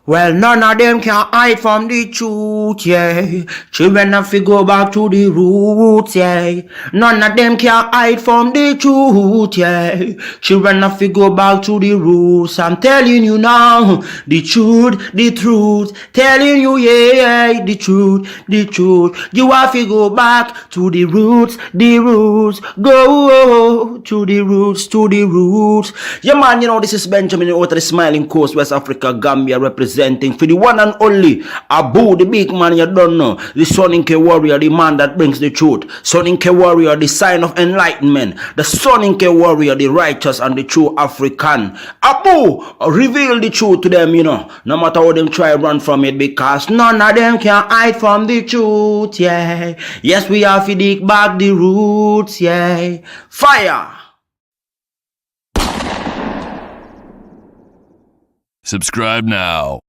Well, none of them can hide from the truth, yeah. Children have to go back to the roots, yeah. None of them can hide from the truth, yeah. Children have to go back to the roots. I'm telling you now, the truth. Telling you, yeah, the truth, the truth. You have to go back to the roots, the roots. Go to the roots, to the roots. Yeah, man, you know, this is Benjamin out of the Smiling Coast, West Africa, Gambia, representing for the one and only Abu, the big man you don't know, the Soninke warrior, the man that brings the truth, Soninke warrior, the sign of enlightenment, the Soninke warrior, the righteous and the true African. Abu, reveal the truth to them, you know, no matter how them try run from it, because none of them can hide from the truth, yeah. Yes, we have to dig back the roots, yeah. Fire! Subscribe now.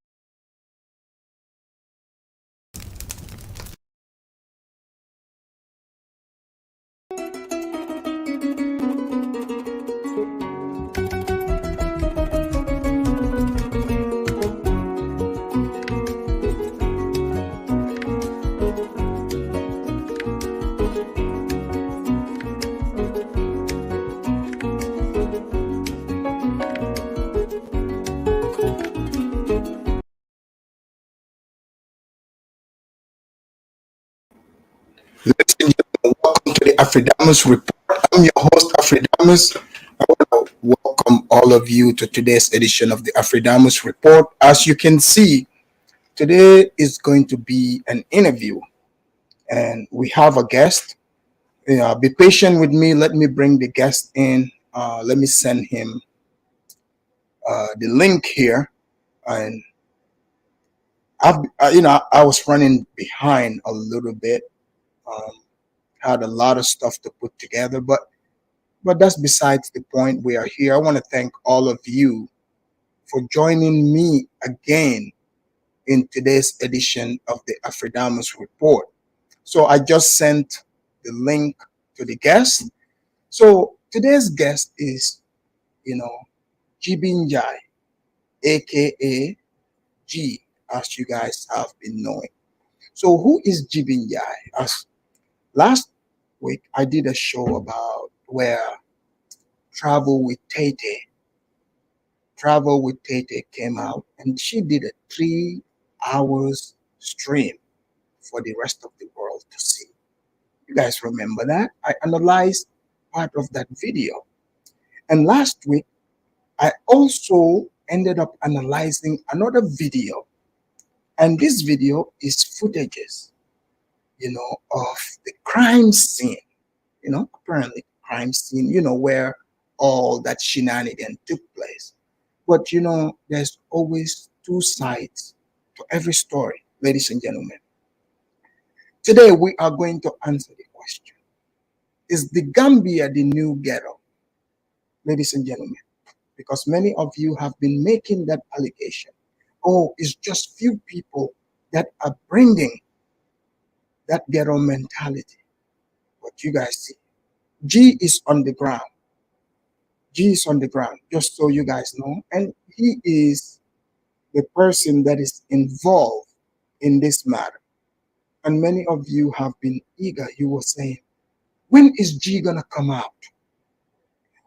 Ladies and gentlemen, welcome to the Afridamus Report. I'm your host, Afridamus. I want to welcome all of you to today's edition of the Afridamus Report. As you can see, today is going to be an interview, and we have a guest. Be patient with me. Let me bring the guest in. Let me send him the link here. And I was running behind a little bit. Had a lot of stuff to put together, but that's besides the point. We are here. I want to thank all of you for joining me again in today's edition of the Afridamus Report. So I just sent the link to the guest. So today's guest is, Gibbie Njie AKA G, as you guys have been knowing. So who is Gibbie Njie? As last week I did a show about where Travel with Tay Tay. Travel with Tay Tay came out, and she did a 3 hours stream for the rest of the world to see. You guys remember that? I analyzed part of that video. And last week, I also ended up analyzing another video. And this video is footages, of the crime scene, apparently crime scene, where all that shenanigan took place. But there's always two sides to every story, ladies and gentlemen. Today we are going to answer the question: is the Gambia the new ghetto? Ladies and gentlemen, because many of you have been making that allegation. Oh, it's just few people that are bringing that ghetto mentality. But you guys see, G is on the ground. G is on the ground, just so you guys know. And he is the person that is involved in this matter. And many of you have been eager. You were saying, when is G going to come out?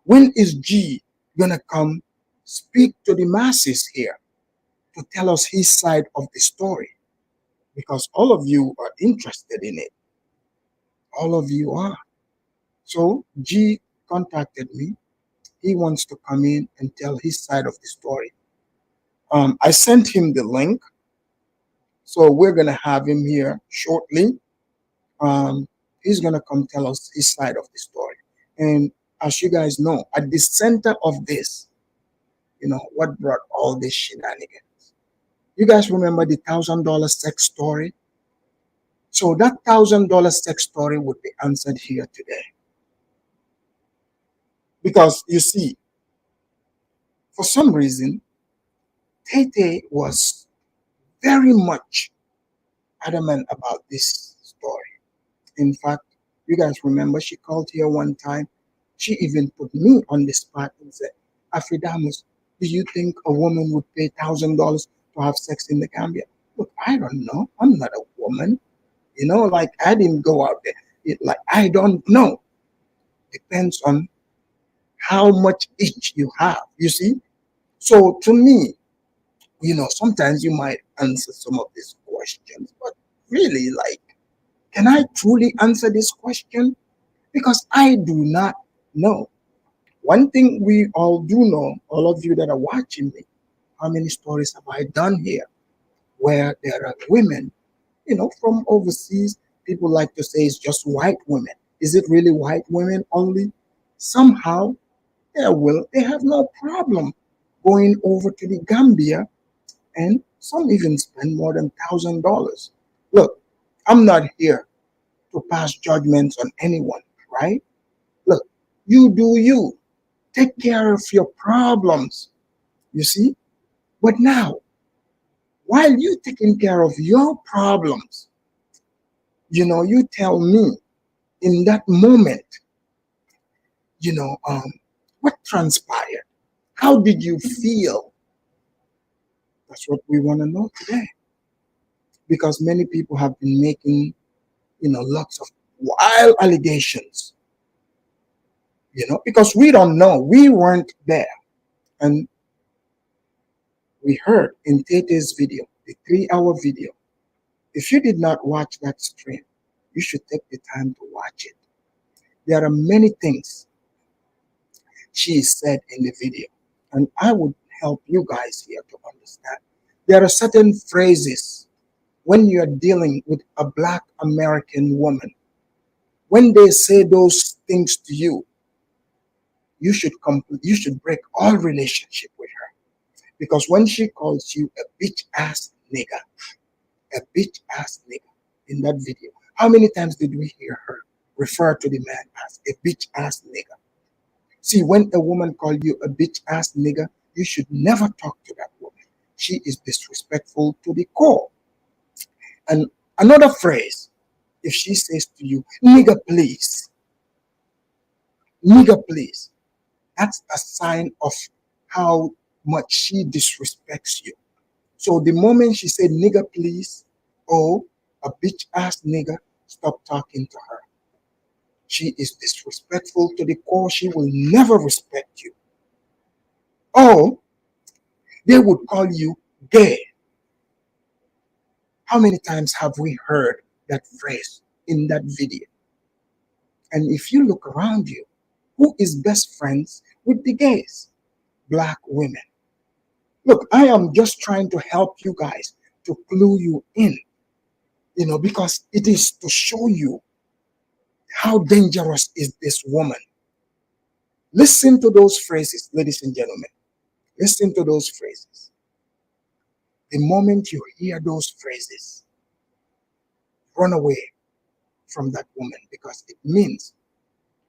When is G going to come speak to the masses here to tell us his side of the story? Because all of you are interested in it. All of you are. So G contacted me. He wants to come in and tell his side of the story. I sent him the link. So we're going to have him here shortly. He's going to come tell us his side of the story. And as you guys know, at the center of this, what brought all this shenanigans? You guys remember the $1,000 sex story? So that $1,000 sex story would be answered here today. Because you see, for some reason, Tay Tay was very much adamant about this story. In fact, you guys remember she called here one time. She even put me on the spot and said, Afridamus, do you think a woman would pay $1,000 to have sex in the Gambia? Look, I don't know. I'm not a woman. Like I didn't go out there. Like I don't know. Depends on how much itch you have. You see? So to me, sometimes you might answer some of these questions, but really, like, can I truly answer this question? Because I do not know. One thing we all do know, all of you that are watching me, how many stories have I done here where there are women, from overseas? People like to say it's just white women. Is it really white women only? Somehow they have no problem going over to the Gambia, and some even spend more than $1,000. Look, I'm not here to pass judgments on anyone, right? Look, you do you. Take care of your problems, you see? But now, while you taking care of your problems, you tell me in that moment, you know, um, what transpired? How did you feel? That's what we want to know today. Because many people have been making, lots of wild allegations, because we don't know. We weren't there. And we heard in Tay Tay's video, the 3-hour video. If you did not watch that stream, you should take the time to watch it. There are many things she said in the video, and I would help you guys here to understand. There are certain phrases when you're dealing with a Black American woman, when they say those things to you, you should break all relationship with her. Because when she calls you a bitch ass nigga, in that video, how many times did we hear her refer to the man as a bitch ass nigga? See, when a woman calls you a bitch ass nigga, you should never talk to that woman. She is disrespectful to the core. And another phrase, if she says to you, nigga please, that's a sign of how much she disrespects you. So the moment she said nigga please, or a bitch ass nigga, stop talking to her. She is disrespectful to the core. She will never respect you. Or they would call you gay. How many times have we heard that phrase in that video? And if you look around you, who is best friends with the gays? Black women. Look, I am just trying to help you guys, to clue you in, because it is to show you how dangerous is this woman. Listen to those phrases, ladies and gentlemen. Listen to those phrases. The moment you hear those phrases, run away from that woman, because it means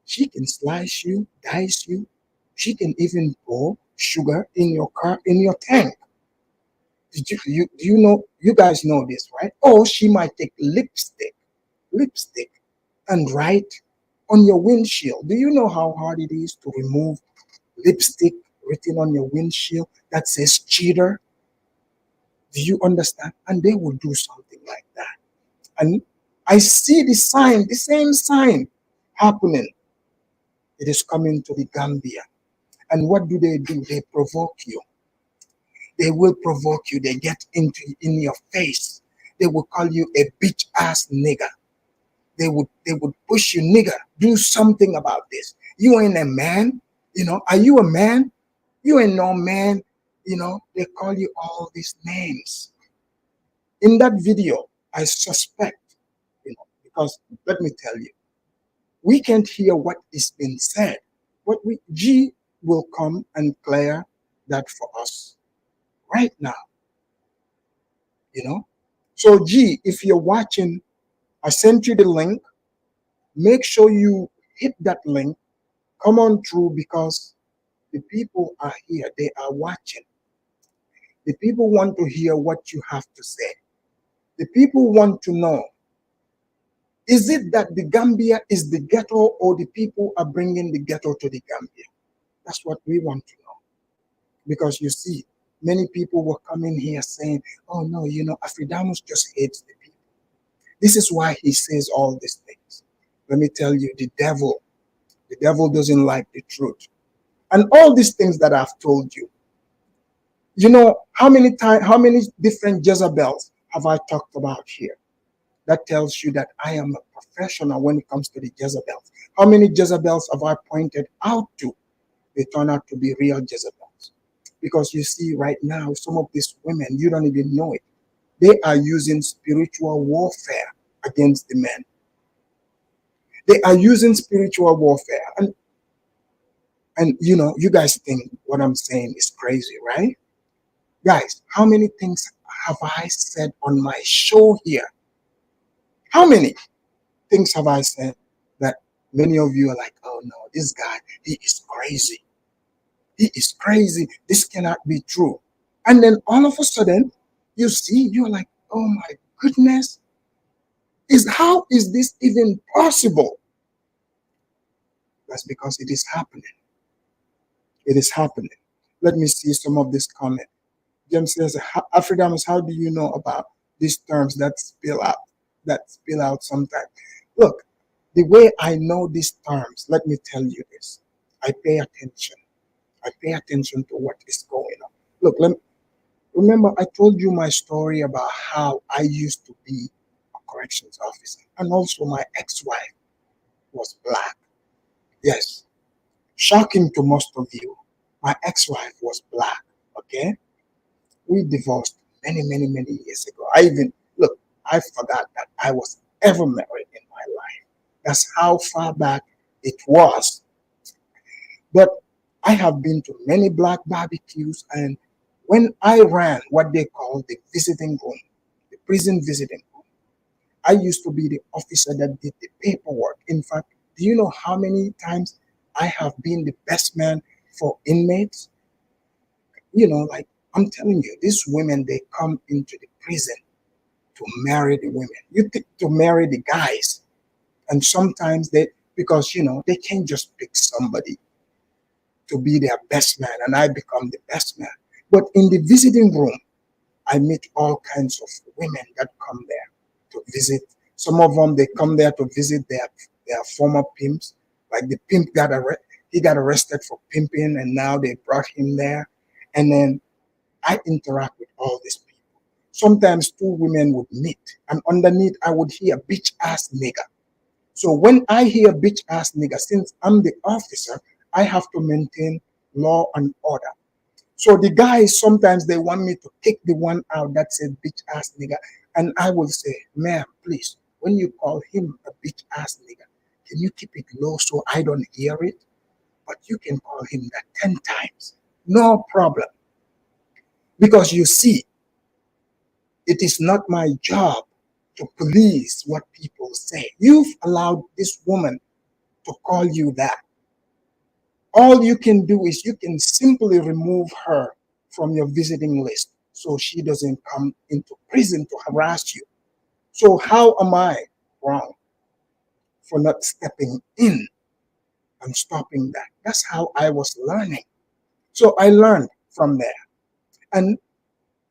she can slice you, dice you. She can even pour sugar in your car, in your tank. You guys know this, right? Or she might take lipstick, and write on your windshield. Do you know how hard it is to remove lipstick written on your windshield that says cheater? Do you understand? And they will do something like that. And I see the same sign happening. It is coming to the Gambia. And what do? They provoke you. They will provoke you. They get in your face. They will call you a bitch ass nigga. They would push you, nigga. Do something about this. You ain't a man. Are you a man? You ain't no man. They call you all these names. In that video, I suspect, because let me tell you, we can't hear what is being said. G will come and clear that for us right now. So G, if you're watching, I sent you the link. Make sure you hit that link. Come on through, because the people are here. They are watching. The people want to hear what you have to say. The people want to know, is it that the Gambia is the ghetto, or the people are bringing the ghetto to the Gambia? That's what we want to know. Because you see, Many people were coming here saying, oh no, Afridamus just hates the people. This is why he says all these things. Let me tell you, the devil doesn't like the truth. And all these things that I've told you, how many different Jezebels have I talked about here? That tells you that I am a professional when it comes to the Jezebels. How many Jezebels have I pointed out to? They turn out to be real Jezebels. Because you see, right now, some of these women, you don't even know it. They are using spiritual warfare against the men. They are using spiritual warfare. And you guys think what I'm saying is crazy, right? Guys, how many things have I said on my show here? How many things have I said that many of you are like, oh no, this guy, he is crazy. He is crazy. This cannot be true. And then all of a sudden, you see, you're like, oh my goodness, how is this even possible? That's because it is happening. It is happening. Let me see some of this comment. James says, Afridamus, how do you know about these terms that spill out sometimes? Look, the way I know these terms, let me tell you this. I pay attention. I pay attention to what is going on. Look, remember I told you my story about how I used to be a corrections officer. And also my ex-wife was black. Yes. Shocking to most of you, my ex-wife was black. Okay? We divorced many, many, many years ago. I forgot that I was ever married in my life. That's how far back it was. But I have been to many black barbecues, and when I ran what they call the visiting room, the prison visiting room, I used to be the officer that did the paperwork. In fact, do you know how many times I have been the best man for inmates? Like I'm telling you, these women, they come into the prison to marry the women. You think to marry the guys. And sometimes because they can't just pick somebody to be their best man and I become the best man. But in the visiting room, I meet all kinds of women that come there to visit. Some of them, they come there to visit their former pimps. Like the pimp he got arrested for pimping, and now they brought him there. And then I interact with all these people. Sometimes two women would meet, and underneath I would hear bitch ass nigga. So when I hear bitch ass nigga, since I'm the officer, I have to maintain law and order. So the guys, sometimes they want me to kick the one out that said bitch ass nigga. And I will say, ma'am, please, when you call him a bitch ass nigga, can you keep it low so I don't hear it? But you can call him that 10 times. No problem. Because you see, it is not my job to police what people say. You've allowed this woman to call you that. All you can do is you can simply remove her from your visiting list so she doesn't come into prison to harass you. So how am I wrong for not stepping in and stopping that? That's how I was learning. So I learned from there. And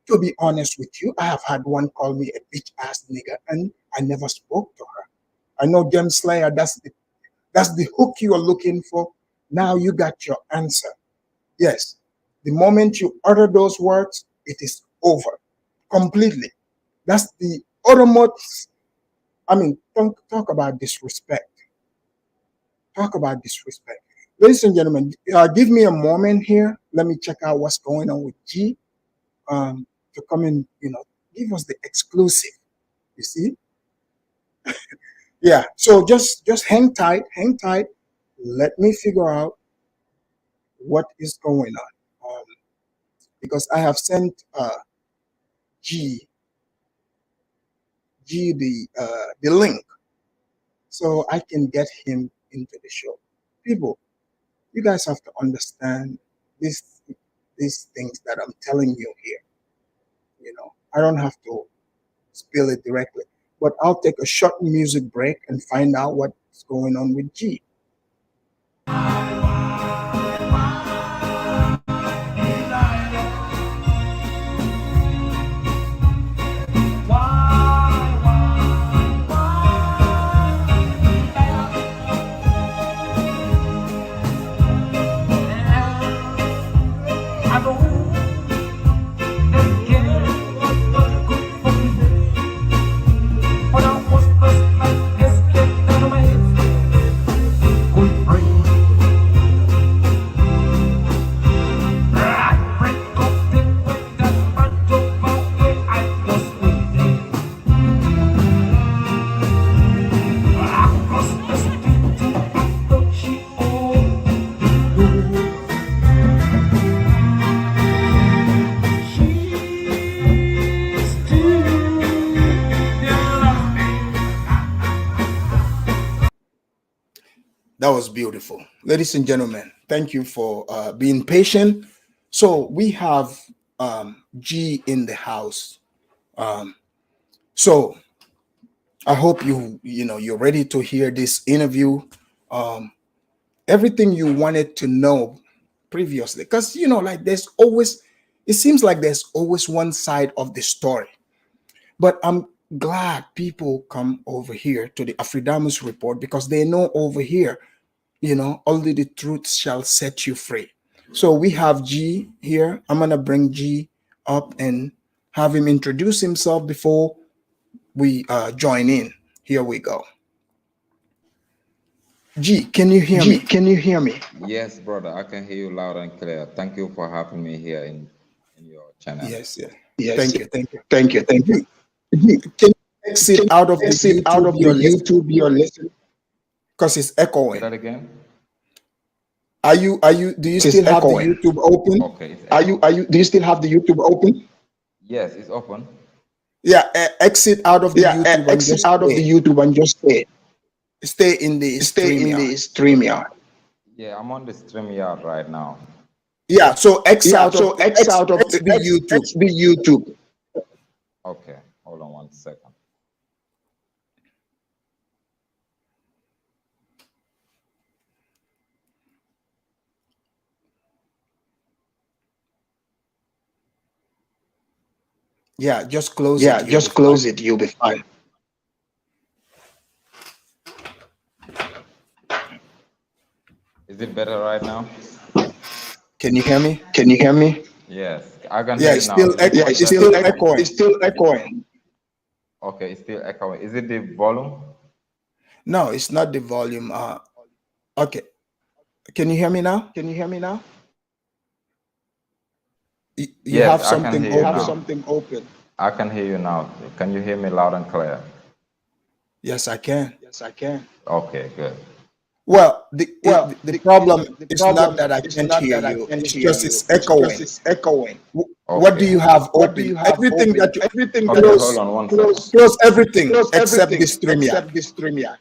to be honest with you, I have had one call me a bitch ass nigga and I never spoke to her. I know Gem Slayer, that's the hook you are looking for. Now you got your answer. Yes, the moment you utter those words, it is over completely. That's the uttermost. I mean, talk about disrespect. Talk about disrespect. Ladies and gentlemen, give me a moment here. Let me check out what's going on with G. To come in, give us the exclusive. You see? Yeah. So just hang tight, hang tight. Let me figure out what is going on. Because I have sent G the link so I can get him into the show. People, you guys have to understand these things that I'm telling you here. I don't have to spill it directly, but I'll take a short music break and find out what's going on with G. That was beautiful. Ladies and gentlemen, thank you for being patient. So we have G in the house. Um, so I hope you're ready to hear this interview. Um, Everything you wanted to know previously, because like it seems like there's always one side of the story. But I'm glad people come over here to the Afridamus report because they know over here, only the truth shall set you free. So we have G here. I'm gonna bring G up and have him introduce himself before we join in. Here we go. G, can you hear G, me? can you hear me? Yes, brother, I can hear you loud and clear. Thank you for having me here in your channel. Yes, yes. Yes, Thank yes. you, thank you. Thank you, thank you. G, G, can you exit Can out of you the exit out YouTube of the you're listening YouTube you're listening? because it's Say echoing. that again. Do you It's still have the echoing. YouTube open? Okay, it's are you do you still have the YouTube open? Yes, it's open. Yeah, exit out of the Yeah, YouTube and exit just out of the YouTube and just stay in the stay stream in yard. the StreamYard. Yeah, I'm on the StreamYard right now. Yeah, so Yeah, so X out of X the YouTube. X the YouTube. Okay, hold on 1 second. Yeah, just close it. Yeah, You'll be just fine. close it. You'll be fine. Is it better right now? Can you hear me? Can you hear me? Yes, I can Yeah, hear you it's now. still Is it echo. is It's that still echoing? echoing. It's still echoing. Okay, it's still echoing. Is it the volume? No, it's not the volume. Okay. Can you hear me now? Can you hear me now? You Yes, have I can something hear you open. now. Something open. I can hear you now. Can you hear me loud and clear? Yes, I can. Yes, I can. Okay, good. Well, Well, the problem the is not problem that I is can't not hear that I you. can't It's hear just you. it's It's just echoing. it's echoing. What do Okay. you have What do open? you have Everything that open? you Everything that close, hold on 1 second. close everything Close except the everything stream yard. except the StreamYard.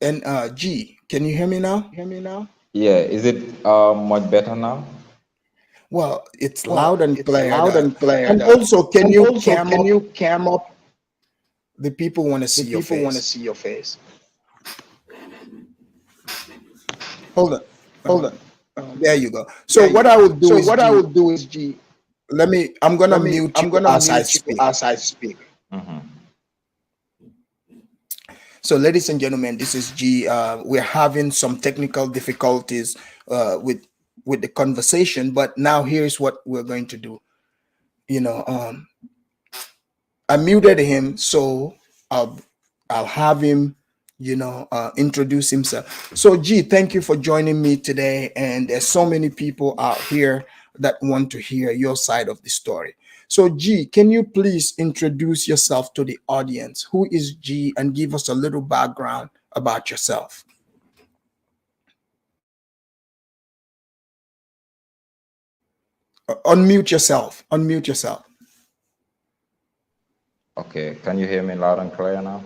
And G, can you hear me now? Hear me now? Yeah, is it much better now? Well, it's Well, loud and it's clear. loud and clear. And also, can And you also, cam can up? you cam up? The people want to The see your people want to face. see your face. Hold on. Hold on. There you go. So There you what I go. would do So is what I G. will do is G. I'm gonna Let me. mute I'm you gonna as I mute you speak. as I speak. Mm-hmm. So, ladies and gentlemen, this is G. We're having some technical difficulties with the conversation, but now here's what we're going to do. You know, I muted him, so I'll I'll have him, introduce himself. So, G, thank you for joining me today. And there's so many people out here that want to hear your side of the story. So, G, can you please introduce yourself to the audience? Who is G, and give us a little background about yourself? Unmute yourself. Unmute yourself. Okay, can you hear me loud and clear now?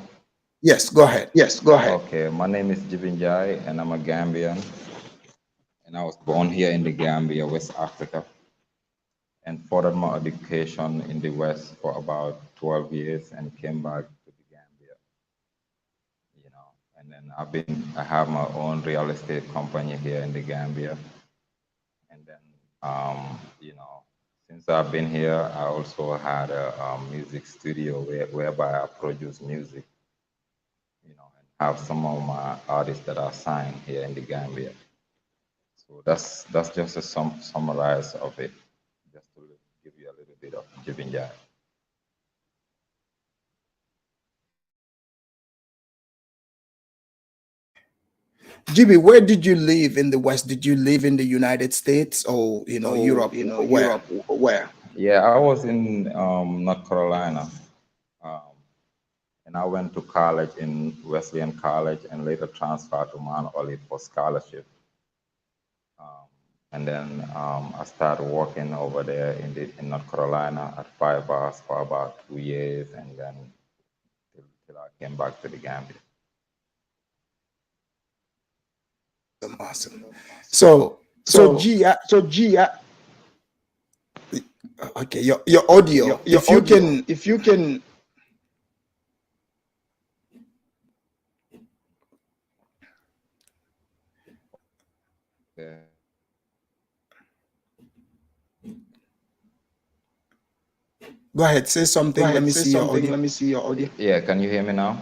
Yes, go ahead. Yes, go ahead. Okay, my name is Gibbie Njie, and I'm a Gambian, and I was born here in the Gambia, West Africa, and furthered my education in the West for about 12 years, and came back to the Gambia, and then I have my own real estate company here in the Gambia, and then, since I've been here, I also had a music studio whereby I produce music, and have some of my artists that are signed here in the Gambia. So that's just a summarize of it, just to give you a little bit of Gibbie Njie. Gibbie, where did you live in the West? Did you live in the United States or Europe? Where? Europe, where? Yeah, I was in North Carolina, um, and I went to college in Wesleyan College, and later transferred to Mount Olive for scholarship. And then I started working over there in North Carolina at 5 bars for about 2 years, and then till I came back to the Gambia. Awesome. So G, okay, your audio. If you can. Yeah. Go ahead, say something. Let me see your audio. Let me see your audio. Yeah, can you hear me now?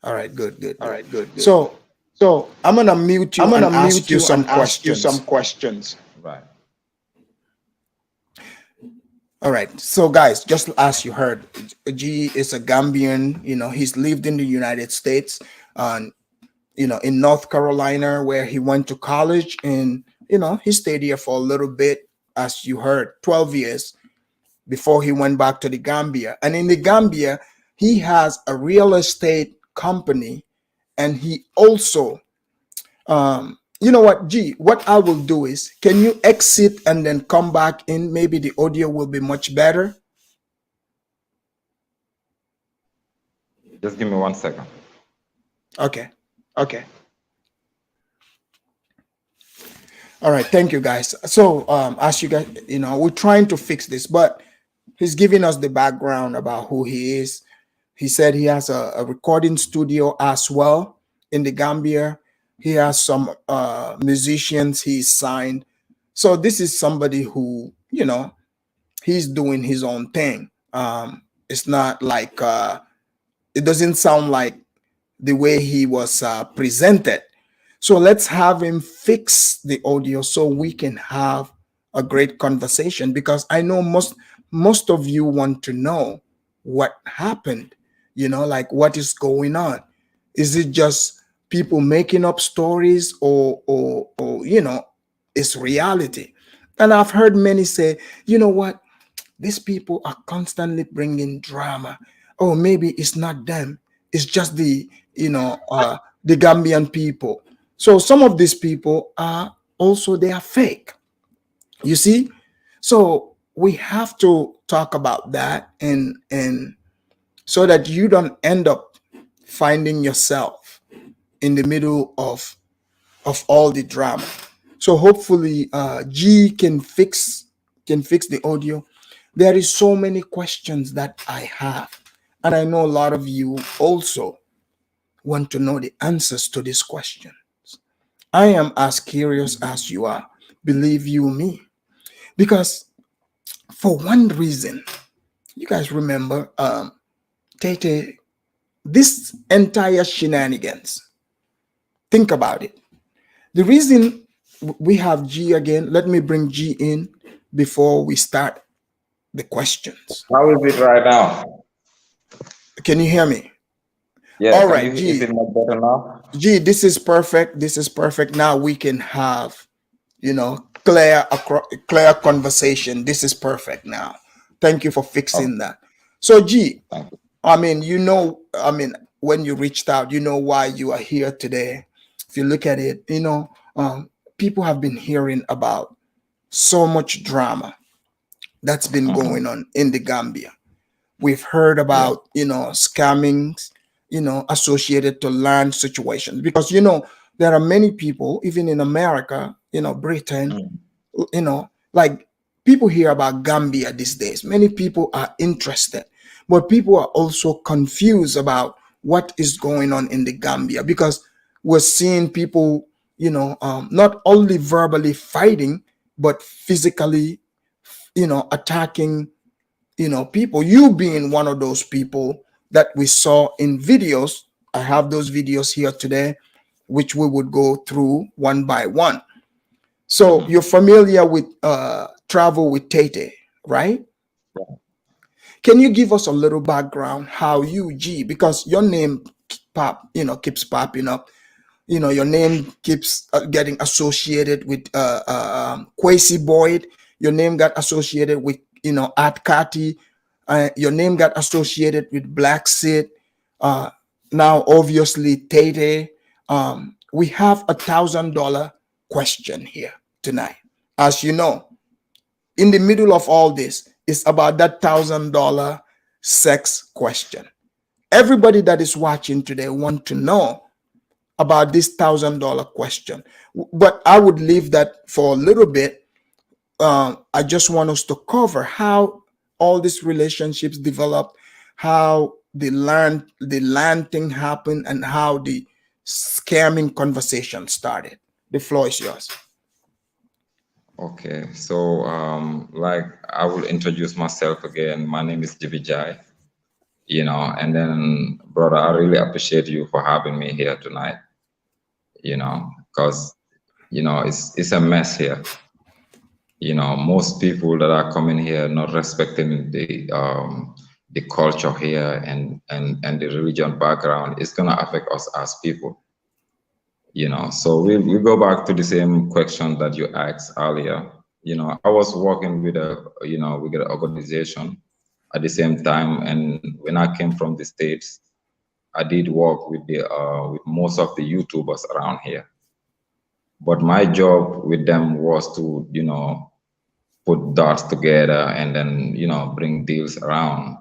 All right, good. All right, good. So I'm gonna mute you. And ask you some questions. Right. All right. So guys, just as you heard, G is a Gambian. He's lived in the United States, in North Carolina, where he went to college, and he stayed here for a little bit, as you heard, 12 years before he went back to the Gambia. And in the Gambia, he has a real estate company, and he also, you know what, G, what I will do is, can you exit and then come back in? Maybe the audio will be much better. Just give me 1 second. Okay. All right, thank you guys. So as you guys, we're trying to fix this, but he's giving us the background about who he is. He said he has a recording studio as well in the Gambia. He has some musicians he's signed. So this is somebody who, he's doing his own thing. It's not like, it doesn't sound like the way he was presented. So let's have him fix the audio so we can have a great conversation, because I know most of you want to know what happened, like what is going on. Is it just people making up stories, or it's reality? And I've heard many say, you know what, these people are constantly bringing drama. Oh, maybe it's not them, it's just the Gambian people. So some of these people are also, they are fake, you see. So we have to talk about that, and so that you don't end up finding yourself in the middle of all the drama. So hopefully G can fix the audio. There is so many questions that I have, and I know a lot of you also want to know the answers to these questions. I am as curious as you are, believe you me, because for one reason, you guys remember Tay Tay, this entire shenanigans. Think about it. The reason we have G again, let me bring G in before we start the questions. How is it right now? Can you hear me? Yeah. All right, G. Is it much better now? G, this is perfect. This is perfect. Now we can have, clear conversation. This is perfect now. Thank you for fixing that. So G, I mean, when you reached out, you know why you are here today. If you look at it, people have been hearing about so much drama that's been going on in the Gambia. We've heard about, scammings, associated to land situations, because, there are many people, even in America, Britain, like people hear about Gambia these days. Many people are interested, but people are also confused about what is going on in the Gambia, because we're seeing people, not only verbally fighting, but physically, attacking, people. You being one of those people that we saw in videos. I have those videos here today, which we would go through one by one. So you're familiar with Travel with Tay Tay, right? Yeah. Can you give us a little background how you, G, because your name keeps popping up, You know, your name keeps getting associated with Kwesi Boyd. Your name got associated with, you know, Art Kati. Your name got associated with Black Sid. Now, obviously, Tay Tay. We have $1,000 question here tonight. As you know, in the middle of all this is about that $1,000 sex question. Everybody that is watching today want to know about this $1,000 question, but I would leave that for a little bit. I just want us to cover how all these relationships developed, how the land thing happened, and how the scamming conversation started. The floor is yours. Okay, so like I will introduce myself again. My name is Gibbie Njie, you know, and then brother, I really appreciate you for having me here tonight, you know, because you know it's a mess here. You know, most people that are coming here not respecting the culture here and the religion background, it's gonna affect us as people. You know, so we go back to the same question that you asked earlier. You know, I was working with a, you know, with an organization at the same time, and when I came from the States, I did work with the with most of the YouTubers around here. But my job with them was to, you know, put dots together and then, you know, bring deals around,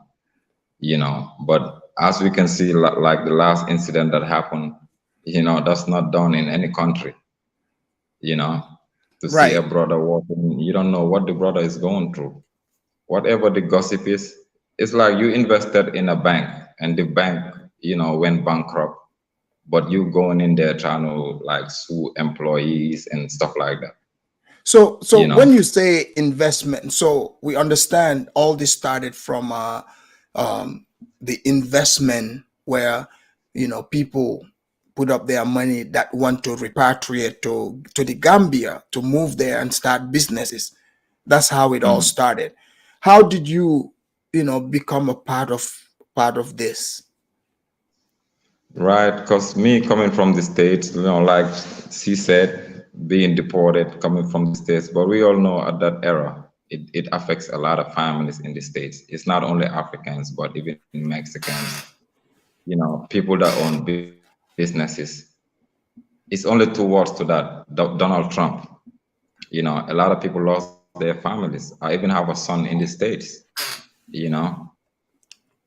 you know. But as we can see, like the last incident that happened, you know, that's not done in any country, you know. To see a Right. brother walking, you don't know what the brother is going through. Whatever the gossip is, it's like you invested in a bank and the bank, you know, went bankrupt, but you going in there trying to like sue employees and stuff like that, So you know. when you say investment, so we understand all this started from the investment where, you know, people put up their money that want to repatriate to the Gambia to move there and start businesses. That's how it all Mhm. started. How did you, you know, become a part of this? Right, because me coming from the States, you know, like she said, being deported, coming from the States, but we all know at that era, it affects a lot of families in the States. It's not only Africans, but even Mexicans, you know, people that own businesses. It's only two words to that, Donald Trump. You know, a lot of people lost their families. I even have a son in the States, you know.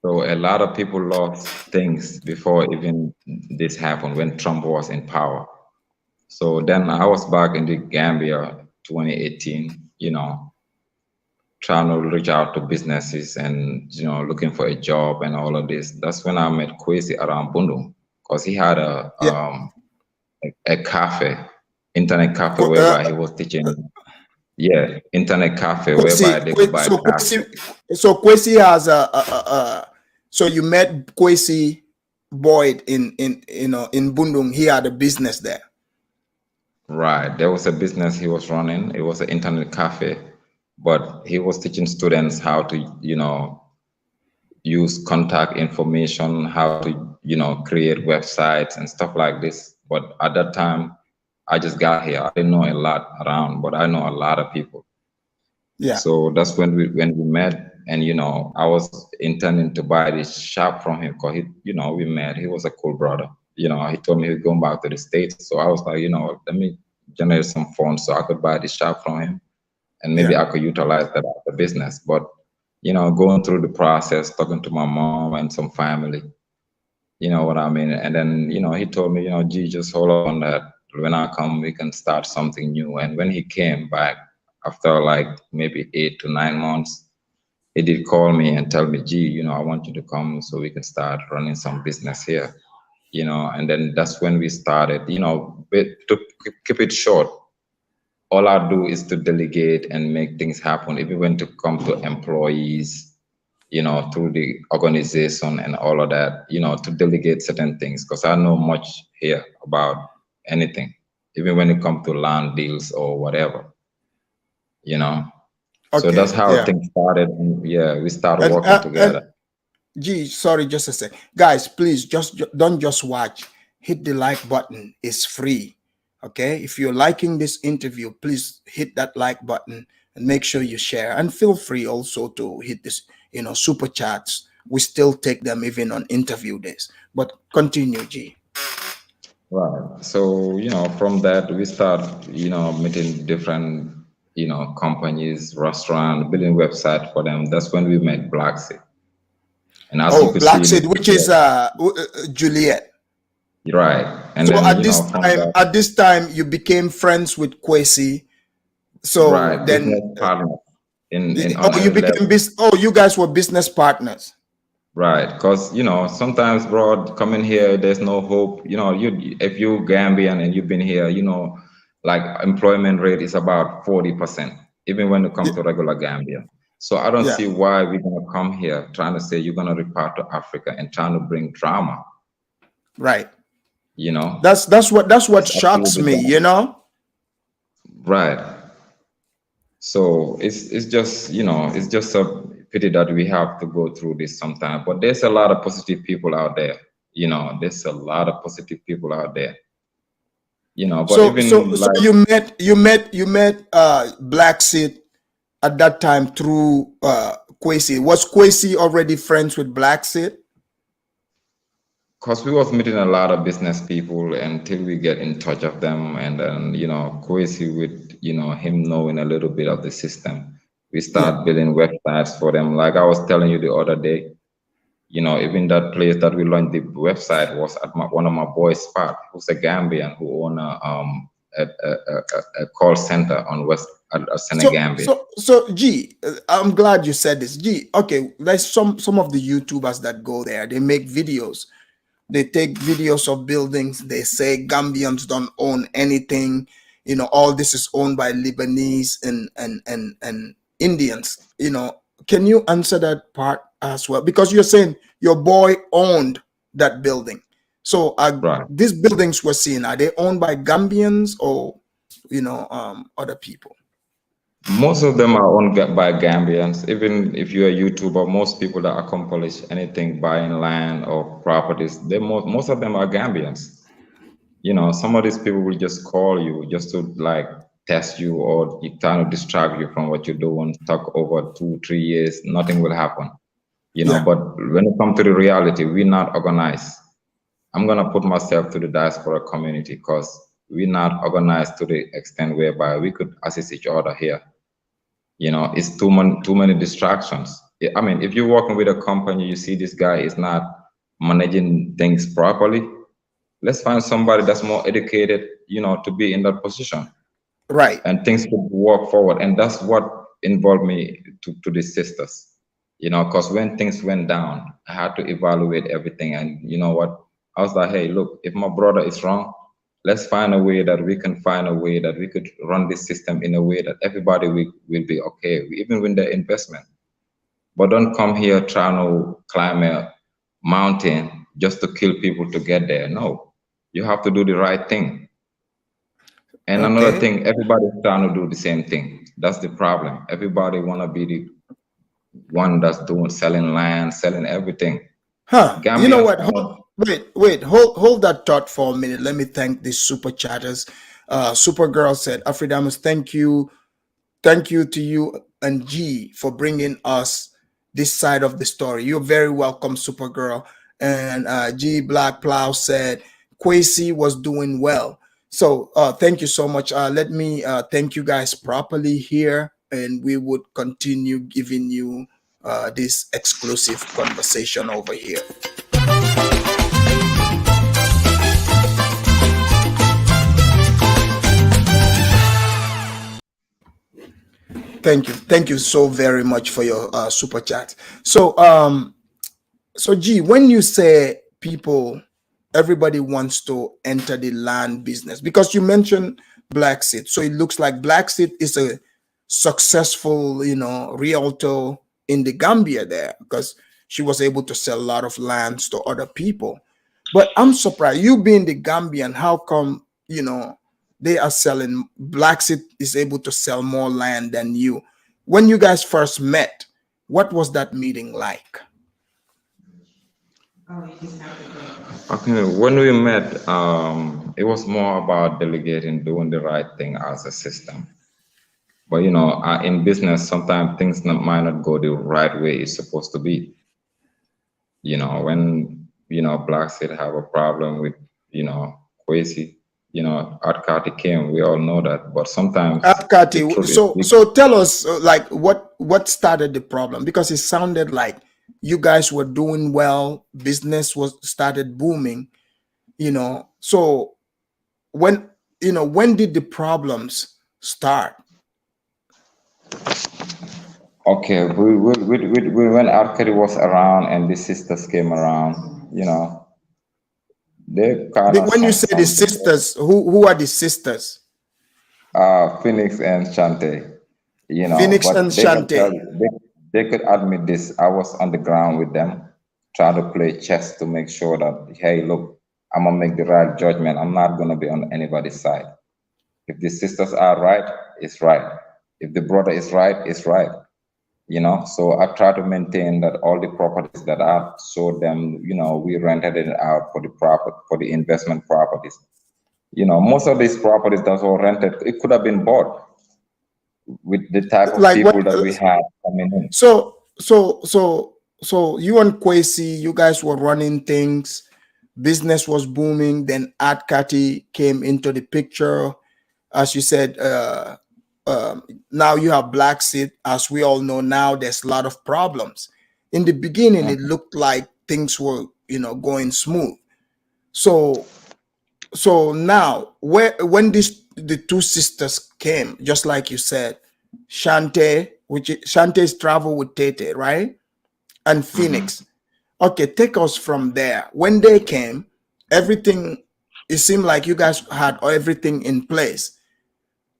So a lot of people lost things before even this happened when Trump was in power. So then I was back in the Gambia 2018, you know, trying to reach out to businesses and, you know, looking for a job and all of this. That's when I met Kwesi around Bundu because he had Yeah. a cafe, internet cafe Qu- uh, whereby he was teaching, yeah, internet cafe whereby Kwesi, they could buy so classes. Kwesi has so you met Kwesi Boyd in you know in Bundung. He had a business there. Right. There was a business he was running. It was an internet cafe, but he was teaching students how to, you know, use contact information, how to, you know, create websites and stuff like this. But at that time, I just got here. I didn't know a lot around, but I know a lot of people. Yeah. So that's when we met, and you know, I was intending to buy this shop from him because he, you know, we met. He was a cool brother. You know, he told me he was going back to the States, so I was like, you know, let me generate some funds so I could buy this shop from him, and maybe Yeah. I could utilize that as a business. But you know, going through the process, talking to my mom and some family, you know what I mean? And then, you know, he told me, you know, G, just hold on that when I come, we can start something new. And when he came back after like maybe 8 to 9 months, he did call me and tell me, G, you know, I want you to come so we can start running some business here, you know. And then that's when we started, you know, to keep it short, all I do is to delegate and make things happen, even when to come to employees, you know, through the organization and all of that, you know, to delegate certain things because I know much here about anything, even when it comes to land deals or whatever, you know. So that's Okay. how Yeah. things started. And yeah, we started And working and together. gee, sorry, just a sec, guys. Please don't just watch hit the like button. It's free. Okay, if you're liking this interview, please hit that like button and make sure you share. And feel free also to hit this, super chats. We still take them even on interview days. But continue, G. Right. So, from that we start, meeting different, companies, restaurant, building website for them. That's when we met Black Seed. And as you Oh, could Black see, Seed, which is Juliet. right. And So then, at this from time, that, you became friends with Kwesi. So right, business then, partner in on you a became level. you guys were business partners. Right, because sometimes, bro, coming here, there's no hope. You if you Gambian and you've been here, like employment rate is about 40%, even when it Yeah, comes to regular Gambia. So I don't yeah, see why we're gonna come here trying to say you're gonna repart to Africa and trying to bring drama. right. You know, That's what it's shocks absolutely me. dumb. Right. So it's just it's just a pity that we have to go through this sometime. But there's a lot of positive people out there. There's a lot of positive people out there. But So even like you met Black Seed at that time through Kwesi. Was Kwesi already friends with Black Seed? because we was meeting a lot of business people until we get in touch of them, and then Kwesi with him knowing a little bit of the system, we Yeah. start building websites for them. Like I was telling you the other day, even that place that we launched the website was at one of my boys' spot, who's a Gambian who own a call center on West at Senegambia. So G, I'm glad you said this. G, okay, there's some of the YouTubers that go there. They make videos. They take videos of buildings. They say Gambians don't own anything. All this is owned by Lebanese and Indians. Can you answer that part as well? Because you're saying your boy owned that building. So Right. these buildings we're seeing, are they owned by Gambians or other people? Most of them are owned by Gambians. Even if you're a YouTuber, most people that accomplish anything buying land or properties, most of them are Gambians. Some of these people will just call you just to like test you or trying to distract you from what you're doing. Talk over 2 3 years, nothing will happen. Yeah. But when it comes to the reality, we're not organized. I'm gonna put myself to the diaspora community because we're not organized to the extent whereby we could assist each other here. It's too many distractions. I mean, if you're working with a company, you see this guy is not managing things properly. Let's find somebody that's more educated, to be in that position, Right. and things could work forward. And that's what involved me to the sisters, because when things went down, I had to evaluate everything. And you know what? I was like, hey, look, if my brother is wrong, let's find a way that we can find a way that we could run this system in a way that everybody will be okay, even with the investment. But don't come here trying to climb a mountain just to kill people to get there. No, you have to do the right thing. And another Okay. thing, everybody's trying to do the same thing. That's the problem. Everybody wanna be the one that's doing selling land, selling everything. Huh. You know Gambians what? are Wait. Hold that thought for a minute. Let me thank these super chatters. Supergirl said, Afridamus, thank you to you and G for bringing us this side of the story. You're very welcome, Supergirl. And G Black Plow said Kwesi was doing well. So thank you so much. Let me thank you guys properly here, and we would continue giving you this exclusive conversation over here. Thank you so very much for your super chat. So G, when you say people, everybody wants to enter the land business because you mentioned Black Seed, so it looks like Black Seed is a successful, realtor in the Gambia there because she was able to sell a lot of lands to other people. But I'm surprised, you being the Gambian, how come they are selling? Black Seed is able to sell more land than you. When you guys first met, what was that meeting like? Okay, when we met, it was more about delegating, doing the right thing as a system. But in business, sometimes things might not go the right way it's supposed to be. When Black Seed have a problem with Kwesi, Arkati came. We all know that, but sometimes the Kati, truth is so tell us like what started the problem, because it sounded like you guys were doing well, business was started booming, So when when did the problems start? okay. When Arkati was around and the sisters came around, they kind of When you say the something. sisters, who are the sisters? Phoenix and Shante, Phoenix and but they can tell, Shante. they could admit this. I was on the ground with them, trying to play chess to make sure that, hey, look, I'm gonna make the right judgment. I'm not gonna be on anybody's side. If the sisters are right, it's right. If the brother is right, it's right. So I try to maintain that all the properties that I sold them, we rented it out for the for the investment properties. Most of these properties that were rented, it could have been bought with the type of Like what? people that we had coming in. So you and Kwesi, you guys were running things, business was booming. Then Adkati came into the picture, as you said. Now you have Black Seed. As we all know now, there's a lot of problems. In the beginning, it looked like things were going smooth. So now, when the two sisters came, just like you said, Shante, Shante's travel with Tay Tay, right? And Mhm. Phoenix. Okay, take us from there. When they came, everything, it seemed like you guys had everything in place.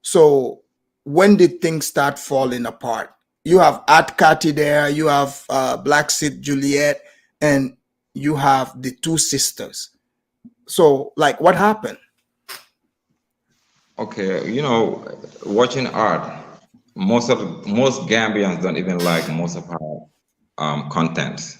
So when did things start falling apart? You have Atkati there, you have Black Seed Juliet, and you have the two sisters. So, like, what happened? Okay, watching art, most Gambians don't even like most of our contents.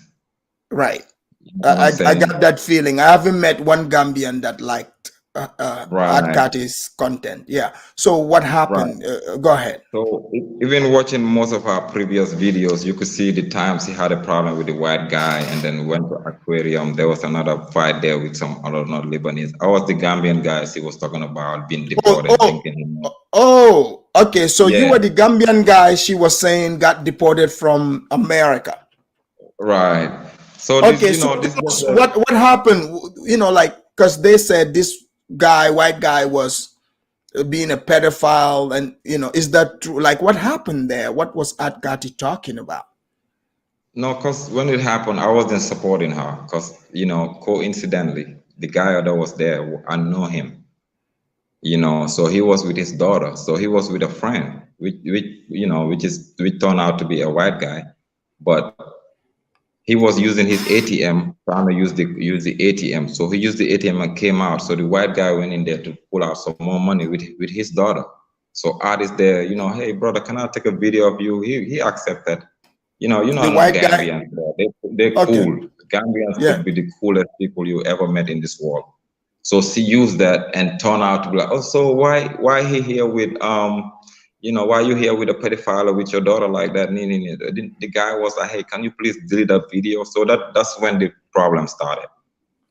Right. You know what I'm I got saying? that feeling. I haven't met one Gambian that liked Right, Adkati's content. Yeah. So what right. happened? Go ahead. So even watching most of our previous videos, you could see the times he had a problem with the white guy and then went to aquarium. There was another fight there with some other not Lebanese. I was the Gambian guys he was talking about being Oh, deported, oh, thinking oh. Okay. So you yeah, were the Gambian guy she was saying got deported from America. right. So this, Okay. So this was what happened? Like, because they said this guy, white guy, was being a pedophile, and is that true? Like, what happened there? What was Adkati talking about? no, because when it happened, I wasn't supporting her because, coincidentally, the guy that was there, I know him, so he was with his daughter. So he was with a friend, which turned out to be a white guy, but he was using his ATM, trying to use the ATM. So he used the ATM and came out. So the white guy went in there to pull out some more money with his daughter. So Art is there, hey brother, can I take a video of you? He accepted. The No white guy. Gambians. They're Okay. cool. Gambians Yeah. could be the coolest people you ever met in this world. So she used that and turned out to be like, oh, so why he here with why you here with a pedophile or with your daughter like that? The guy was like, hey, can you please delete that video? So that's when the problem started.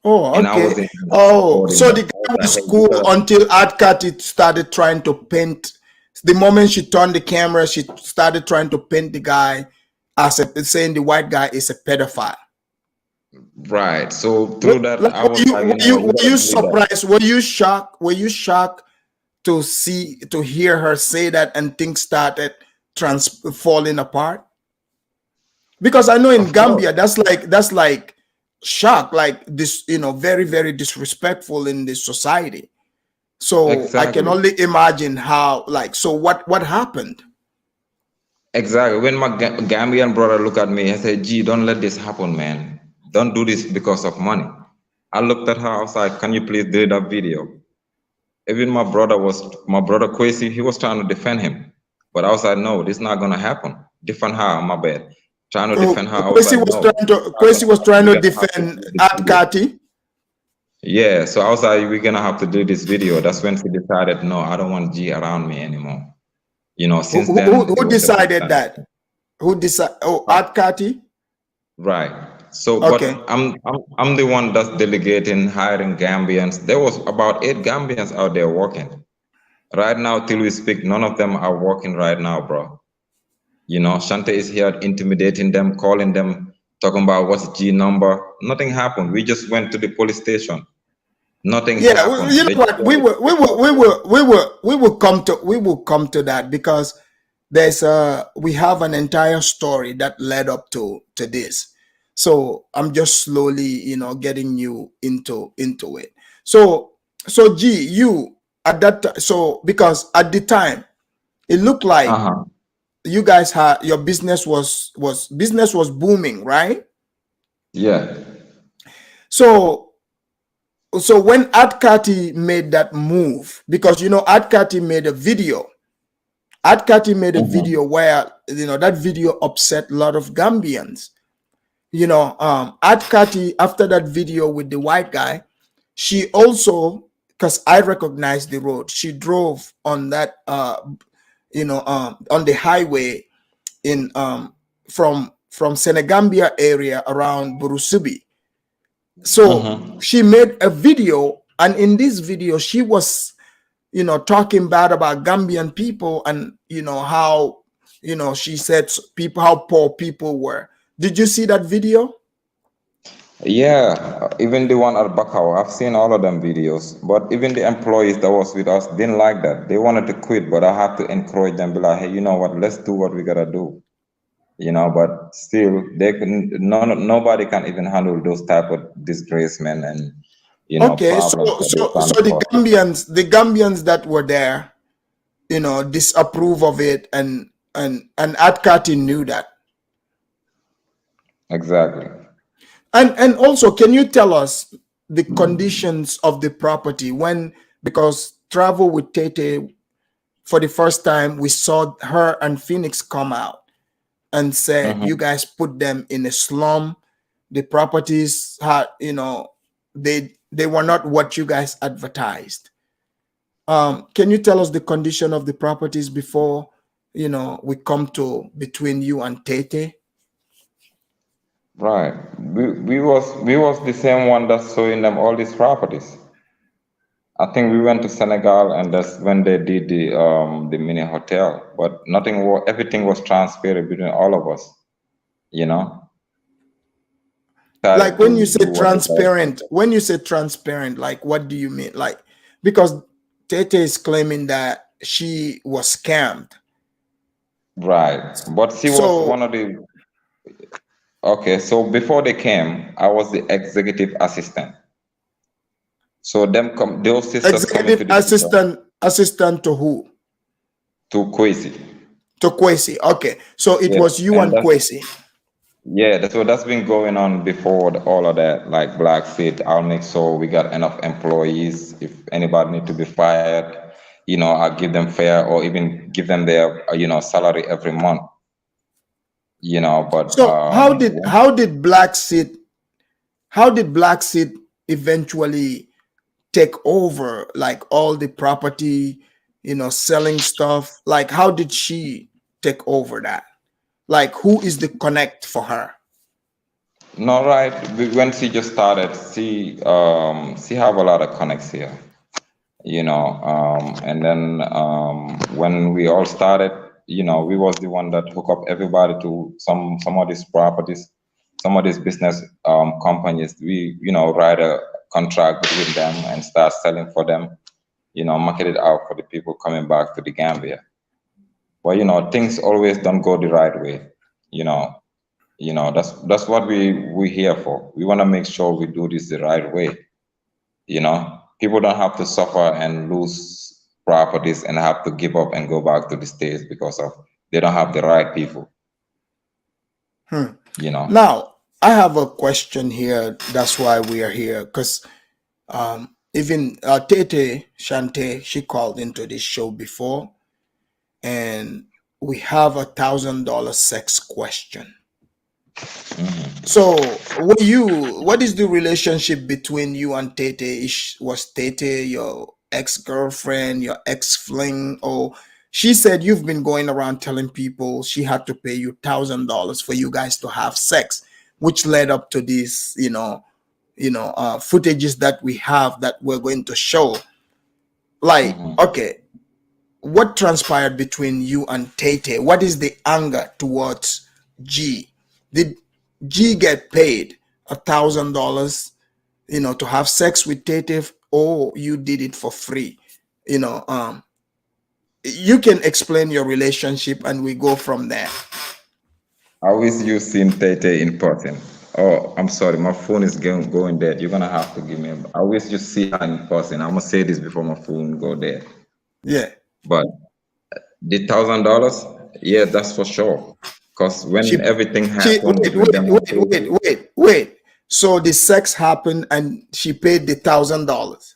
Oh, And I okay. wasn't Oh, supporting so that. the I was guy like, was hey, you cool gotta until Adkati started trying to paint. The moment she turned the camera, she started trying to paint the guy as saying the white guy is a pedophile. right. So through that, Like, I was like, you were gotta you delete that. surprised? Were you shocked? Were you shocked to hear her say that and things started falling apart? Because I know in Of course. Gambia that's like shock, like this, very, very disrespectful in this society. So I can Exactly. only imagine how, like, so what happened? Exactly. When my Gambian brother looked at me, I said, G, don't let this happen, man. Don't do this because of money. I looked at her, I was like, can you please delete that video? Even my brother Kwesi, he was trying to defend him. But I was like, no, this is not gonna happen. Defend her, my bad. trying to Oh, defend her. I was like, no, Kwesi was trying to we're gonna have to defend do this Art video. Kati. Yeah, so I was like, we're gonna have to do this video. That's when she decided, no, I don't want G around me anymore. You know, since then it Who was a big decided time. that? Who decided? Oh, Art Kati. Right. So, but Okay. I'm the one that's delegating, hiring Gambians. There was about 8 Gambians out there working. Right now, till we speak, none of them are working right now, bro. You know, Shante is here intimidating them, calling them, talking about what's G number. Nothing happened. We just went to the police station. Nothing Yeah, happened. you know They just what? We will come to that because we have an entire story that led up to this. So I'm just slowly, getting you into it. So G, you at that so because at the time it looked like uh-huh. you guys had your business was booming, right? Yeah. So when Adkati made that move, because Adkati made a video. Adkati made a Uh-huh. video where that video upset a lot of Gambians. Adkati, after that video with the white guy, she also, because I recognized the road, she drove on that on the highway in from Senegambia area around Burusubi. So Uh-huh. she made a video, and in this video she was talking bad about Gambian people, and how she said people, how poor people were. Did you see that video? Yeah, even the one at Bakau, I've seen all of them videos. But even the employees that was with us didn't like that. They wanted to quit, but I had to encourage them, be like, hey, you know what? Let's do what we gotta do. You know, but still, nobody can even handle those type of disgrace, man, and Okay, problems that they're trying to so the cause. Gambians that were there, disapprove of it, and Adkati knew that. Exactly. And also, can you tell us the conditions of the property because Travel with Tay Tay, for the first time, we saw her and Phoenix come out and said, Mm-hmm. you guys put them in a slum. The properties had, they were not what you guys advertised. Can you tell us the condition of the properties before, we come to between you and Tay Tay? Right. We was the same one that's showing them all these properties. I think we went to Senegal, and that's when they did the mini hotel. But everything was transparent between all of us. You know, Like started when you to say do what we call. transparent, like what do you mean? Like, because Tete is claiming that she was scammed. Right. But she was So one of the. Okay, so before they came, I was the executive assistant. So those sisters coming to executive the picture assistant to who? to Kwesi. To Kwesi. Okay. So it Yes, was you and and Kwesi. that's been going on before all of that. Like Black Seed, I'll make sure we got enough employees. If anybody need to be fired, I'll give them fair or even give them their salary every month. But So how did Black Seed eventually take over like all the property, selling stuff? Like how did she take over that? Like who is the connect for her? no, right. When she just started, she have a lot of connects here. And then when we all started, we was the one that hook up everybody to some of these properties, some of these business companies. We write a contract with them and start selling for them, market it out for the people coming back to the Gambia. But things always don't go the right way. you know that's what we here for. We want to make sure we do this the right way. People don't have to suffer and lose properties and have to give up and go back to the States because of they don't have the right people. Now, I have a question here. That's why we are here. Because even Tete Shante, she called into this show before, and we have $1,000 sex question. So, what is the relationship between you and Tay Tay? Was Tay Tay your ex-girlfriend, your ex-fling, or she said you've been going around telling people she had to pay you $1,000 for you guys to have sex, which led up to this, footages that we have that we're going to show. Like, Hmm. okay, what transpired between you and Tay Tay? What is the anger towards G? Did G get paid $1,000, to have sex with Tay Tay, or you did it for free? You know, you can explain your relationship and we go from there. I wish you seen Tay Tay in person. Oh, I'm sorry, my phone is going dead. You're gonna have to give me. I wish you see her in person. I'm gonna say this before my phone go dead. Yeah. But the $1,000, yeah, that's for sure. Cause when She everything she happened wait, between wait, them on wait, wait, Facebook, wait, wait. So the sex happened and she paid the $1,000.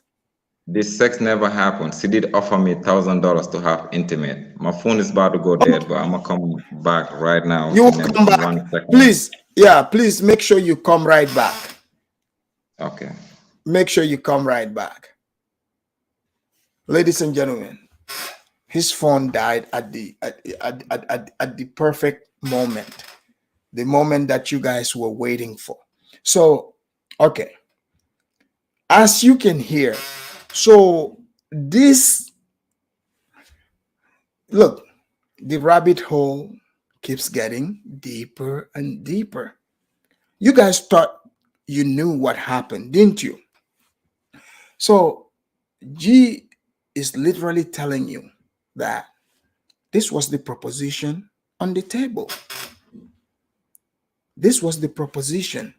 the sex never happened. She did offer me $1,000 to have intimate. My phone is about to go dead, but I'm gonna come back right now You will in come in back. 1 second. Please, yeah, please make sure you come right back. Okay. Make sure you come right back. Ladies and gentlemen, his phone died at the perfect moment, the moment that you guys were waiting for. So, okay, as you can hear, so this, look, the rabbit hole keeps getting deeper and deeper. You guys thought you knew what happened, didn't you? So, G is literally telling you that this was the proposition on the table. This was the proposition.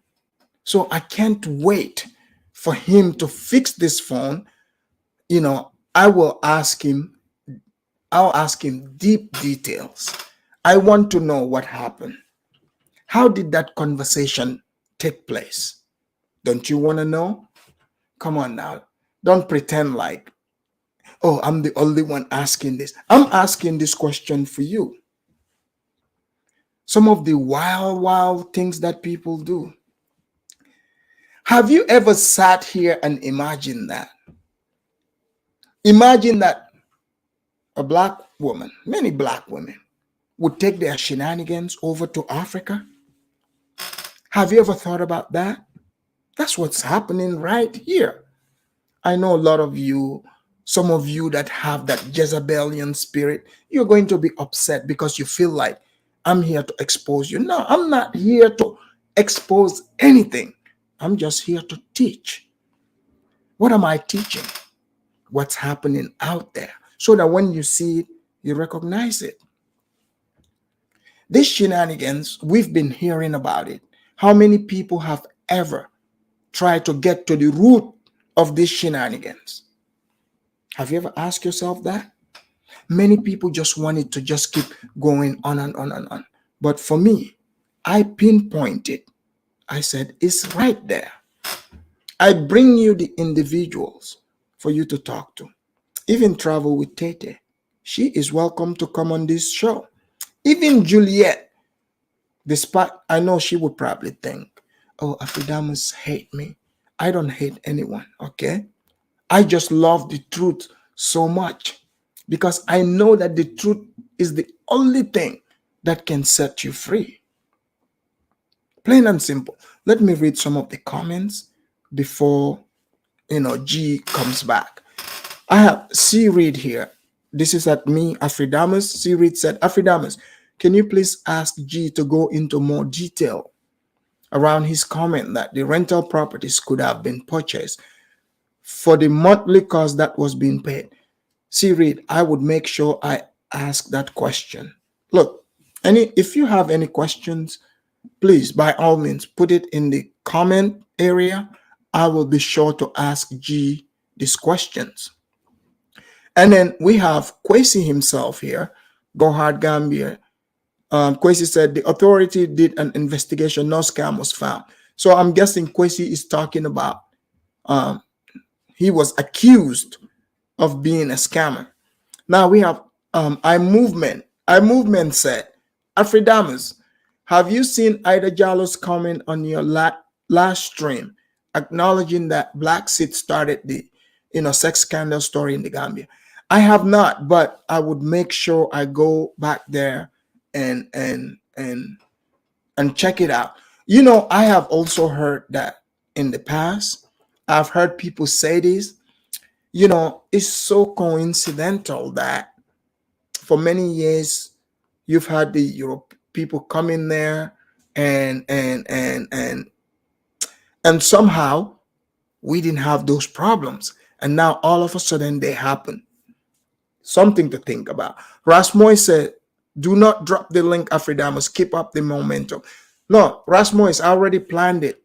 So I can't wait for him to fix this phone. I will ask him, I'll ask him deep details. I want to know what happened. How did that conversation take place? Don't you want to know? Come on now. Don't pretend like, oh, I'm the only one asking this. I'm asking this question for you. Some of the wild, wild things that people do. Have you ever sat here and imagined that? Imagine that a black woman, many black women, would take their shenanigans over to Africa. Have you ever thought about that? That's what's happening right here. I know a lot of you, some of you that have that Jezebelian spirit, you're going to be upset because you feel like I'm here to expose you. No, I'm not here to expose anything. I'm just here to teach. What am I teaching? What's happening out there so that when you see it, you recognize it. These shenanigans, we've been hearing about it. How many people have ever tried to get to the root of these shenanigans? Have you ever asked yourself that? Many people just wanted to just keep going on and on and on. But for me, I pinpointed. I said, it's right there. I bring you the individuals for you to talk to. Even travel with Tay Tay. She is welcome to come on this show. Even Juliet, despite I know she would probably think, oh, Afidamus hate me. I don't hate anyone, okay? I just love the truth so much because I know that the truth is the only thing that can set you free. Plain and simple. Let me read some of the comments before G comes back. I have C Reed here. This is at me, Afridamus. C Reed said, Afridamus, can you please ask G to go into more detail around his comment that the rental properties could have been purchased for the monthly cost that was being paid? C Reed, I would make sure I ask that question. Look, if you have any questions, please, by all means, put it in the comment area. I will be sure to ask G these questions. And then we have Kwesi himself here, Gohard Gambia. Kwesi said the authority did an investigation, no scam was found. So I'm guessing Kwesi is talking about he was accused of being a scammer. Now we have I movement. I movement said, Afridamus, Have you seen Ida Jallo's comment on your last stream, acknowledging that Black Seed started the, sex scandal story in the Gambia? I have not, but I would make sure I go back there and check it out. I have also heard that in the past. I've heard people say this. It's so coincidental that for many years you've had the Europe people come in there and somehow we didn't have those problems, and now all of a sudden they happen. Something to think about. Rasmoy said, do not drop the link, Afridamus. Keep up the momentum. No, Rasmoy, I already planned it.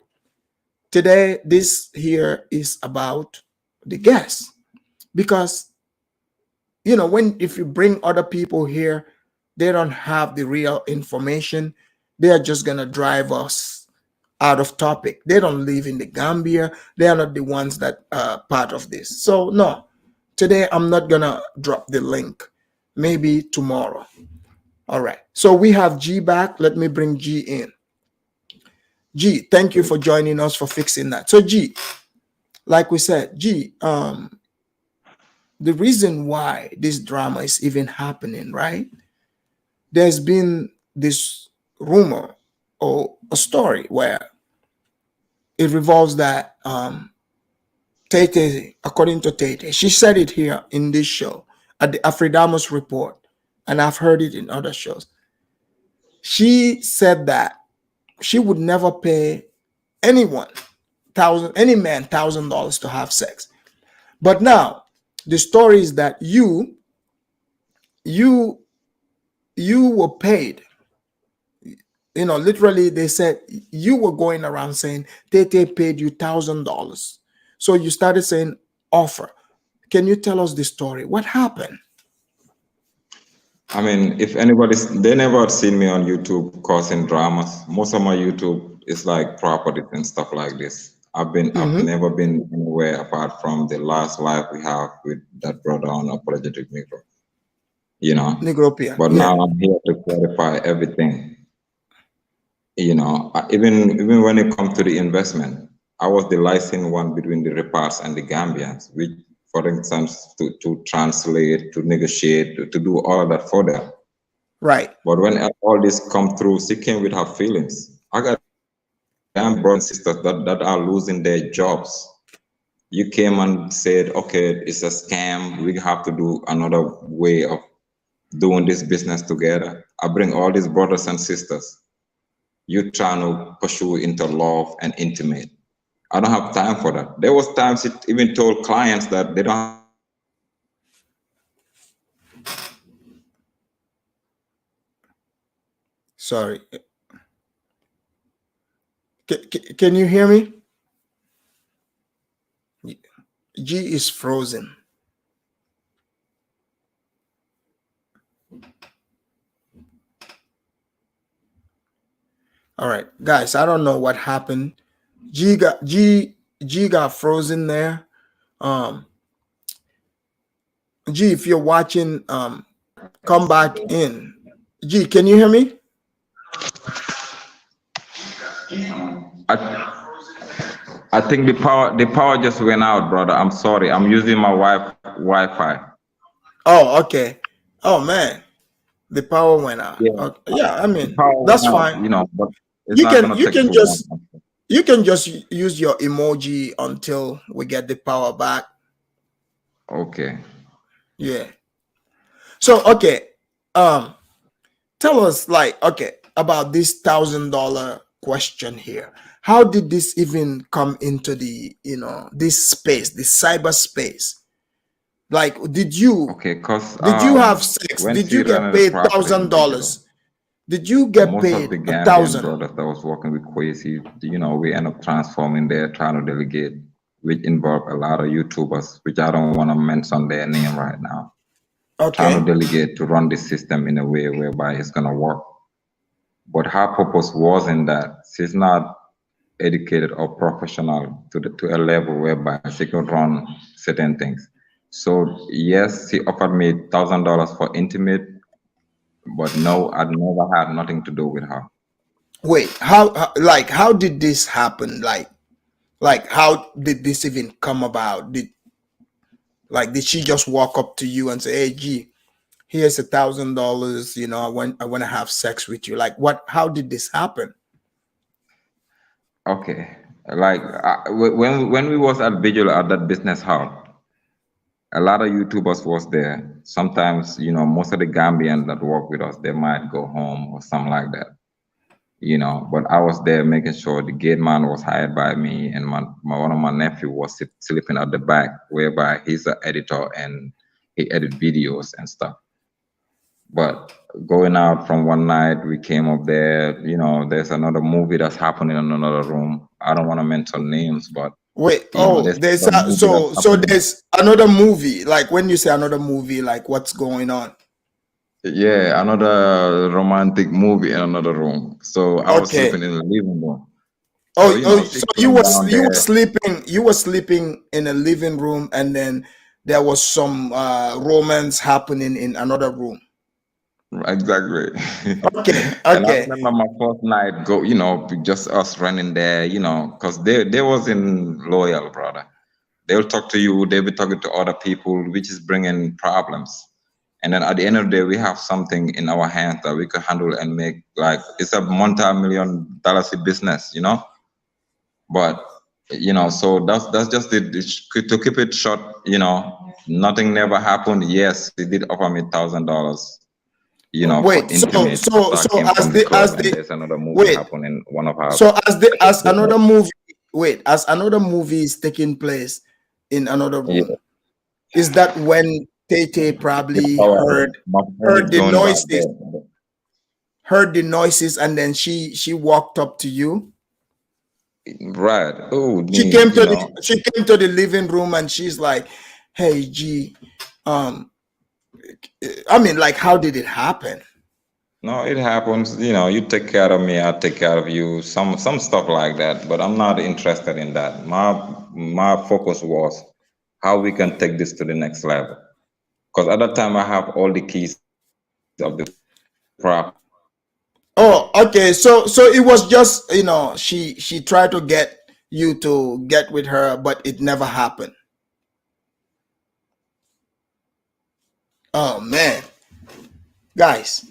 Today, this here is about the guests. Because, if you bring other people here, they don't have the real information. They are just going to drive us out of topic. They don't live in the Gambia. They are not the ones that are part of this. So, no. Today, I'm not going to drop the link. Maybe tomorrow. All right. So we have G back. Let me bring G in. G, thank you for joining us for fixing that. So G, like we said, G, the reason why this drama is even happening, right? There's been this rumor or a story where it revolves that Tay Tay, according to Tay Tay, she said it here in this show at the Afridamus report, and I've heard it in other shows. She said that she would never pay any man $1,000 to have sex. But now the story is that you were paid. Literally they said you were going around saying Tay Tay paid you $1,000. So you started saying offer. Can you tell us the story? What happened? I mean, if anybody's, they never seen me on YouTube causing dramas. Most of my YouTube is like properties and stuff like this. I've never been anywhere apart from the last live we have with that brother on Apologetic Negro. Negropia. But now I'm here to clarify everything. Even when it comes to the investment, I was the licensed one between the Reparts and the Gambians, which, for instance, to translate, to negotiate, to do all of that for them. Right. But when all this come through, she came with her feelings. I got damn brothers and sisters that are losing their jobs. You came and said, okay, it's a scam. We have to do another way of doing this business together. I bring all these brothers and sisters. You trying to pursue into love and intimate. I don't have time for that. There was times it even told clients that they don't. Sorry. Can you hear me? G is frozen. All right, guys, I don't know what happened. G got frozen there. G, if you're watching, come back in. G, can you hear me? I think the power just went out, brother. I'm sorry. I'm using my Wi-Fi. Oh, okay. Oh man, the power went out. Yeah, okay. Yeah, I mean that's fine. But You can just use your emoji until we get the power back. Okay. Yeah. So okay, tell us about this $1,000 question here. How did this even come into the this space, this cyberspace? Like, did you have sex? Did you get paid $1,000? Did you get paid $1,000? Brothers that was working with Kwesi, we end up transforming there, trying to delegate, which involved a lot of YouTubers, which I don't want to mention their name right now. Okay. Trying to delegate to run the system in a way whereby it's gonna work. But her purpose wasn't that. She's not educated or professional to a level whereby she can run certain things. So yes, she offered me $1,000 for intimate, but no, I'd never had nothing to do with her. Wait, how did this happen? Like how did this even come about? Did she just walk up to you and say, "Hey, G, here's $1,000. You know, I want to have sex with you." Like, what? How did this happen? Okay, like when we was at Vigil at that business hall, a lot of YouTubers was there. Sometimes, most of the Gambians that work with us, they might go home or something like that. But I was there making sure the gate man was hired by me, and my one of my nephew was sleeping at the back, whereby he's an editor and he edit videos and stuff. But going out from one night, we came up there. There's another movie that's happening in another room. I don't want to mention names, but Wait, there's there's another movie that's so happening. there's another movie. Like when you say another movie, like what's going on? Yeah, another romantic movie in another room. So I was Okay. sleeping in the living room. Oh, So she so came down there. you were sleeping in a living room, and then there was some romance happening in another room. Exactly. Okay, And I okay. remember my first night just us running there, because they wasn't loyal, brother. They'll talk to you, they'll be talking to other people, which is bringing problems. And then at the end of the day, we have something in our hands that we could handle and make, like, it's a multi-million dollars business. But so that's just it. To keep it short, nothing never happened. Yes, he did offer me $1,000, for Wait, intimate after I came from the club, and there's another movie wait, happening. One of our so as another movie, as another movie is taking place in another yeah, room, is that when Tay Tay yeah, probably my heard friend the Jones are noises, there. and then she walked up to you? Right. Oh, She me, came to the living room, and she's like, "Hey, G, um, I mean, like, how did it happen?" No, it happens. You take care of me, I take care of you. Some stuff like that. But I'm not interested in that. My focus was how we can take this to the next level. Because at that time I have all the keys of the property. Oh, okay. So it was just, she tried to get you to get with her, but it never happened. Oh man, guys,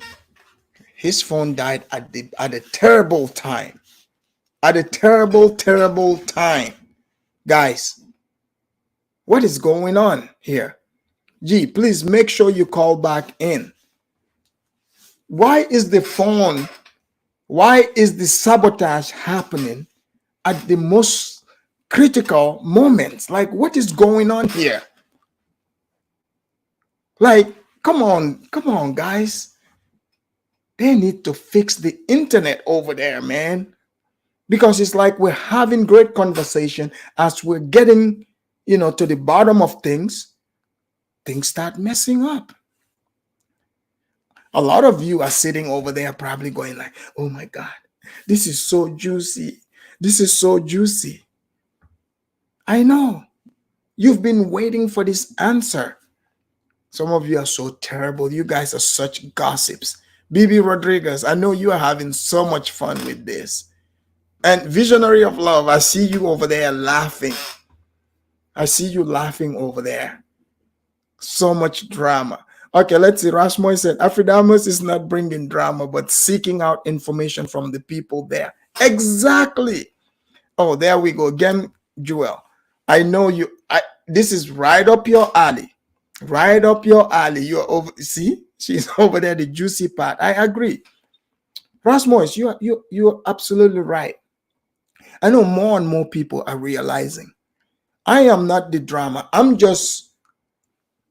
his phone died at a terrible time. At a terrible time, guys. What is going on here? Gee, please make sure you call back in. Why is the phone? Why is the sabotage happening at the most critical moments? Like, what is going on here? Like, come on, guys. They need to fix the internet over there, man. Because it's like we're having great conversation as we're getting, to the bottom of things start messing up. A lot of you are sitting over there probably going like, "Oh my God, this is so juicy. This is so juicy." I know. You've been waiting for this answer. Some of you are so terrible. You guys are such gossips. BB Rodriguez, I know you are having so much fun with this. And Visionary of Love, I see you over there laughing. I see you laughing over there. So much drama. Okay, let's see. Rashmoy said, Afridamus is not bringing drama, but seeking out information from the people there. Exactly. Oh, there we go. Again, Joel. I know you. This is right up your alley. Right up your alley. You're over. See, she's over there, the juicy part. I agree. Rasmus, you're absolutely right. I know more and more people are realizing I am not the drama. I'm just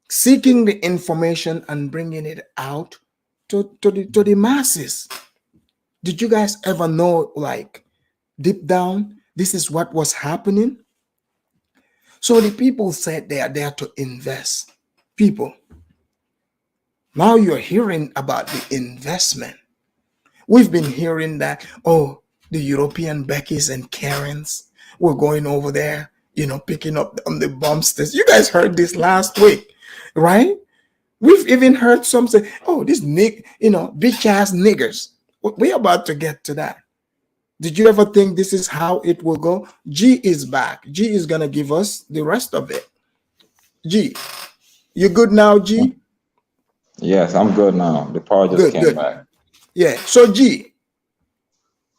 seeking the information and bringing it out to the masses. Did you guys ever know, like, deep down, this is what was happening? So the people said they are there to invest. People, now you're hearing about the investment. We've been hearing that, oh, the European Beckys and Karens were going over there, picking up on the bumpsters. You guys heard this last week, right? We've even heard some say, oh, this bitch ass niggers. We're about to get to that. Did you ever think this is how it will go? G is back. G is gonna give us the rest of it. G, you good now, G? Yes, I'm good now. The power just Good, came good. back. Yeah. So G,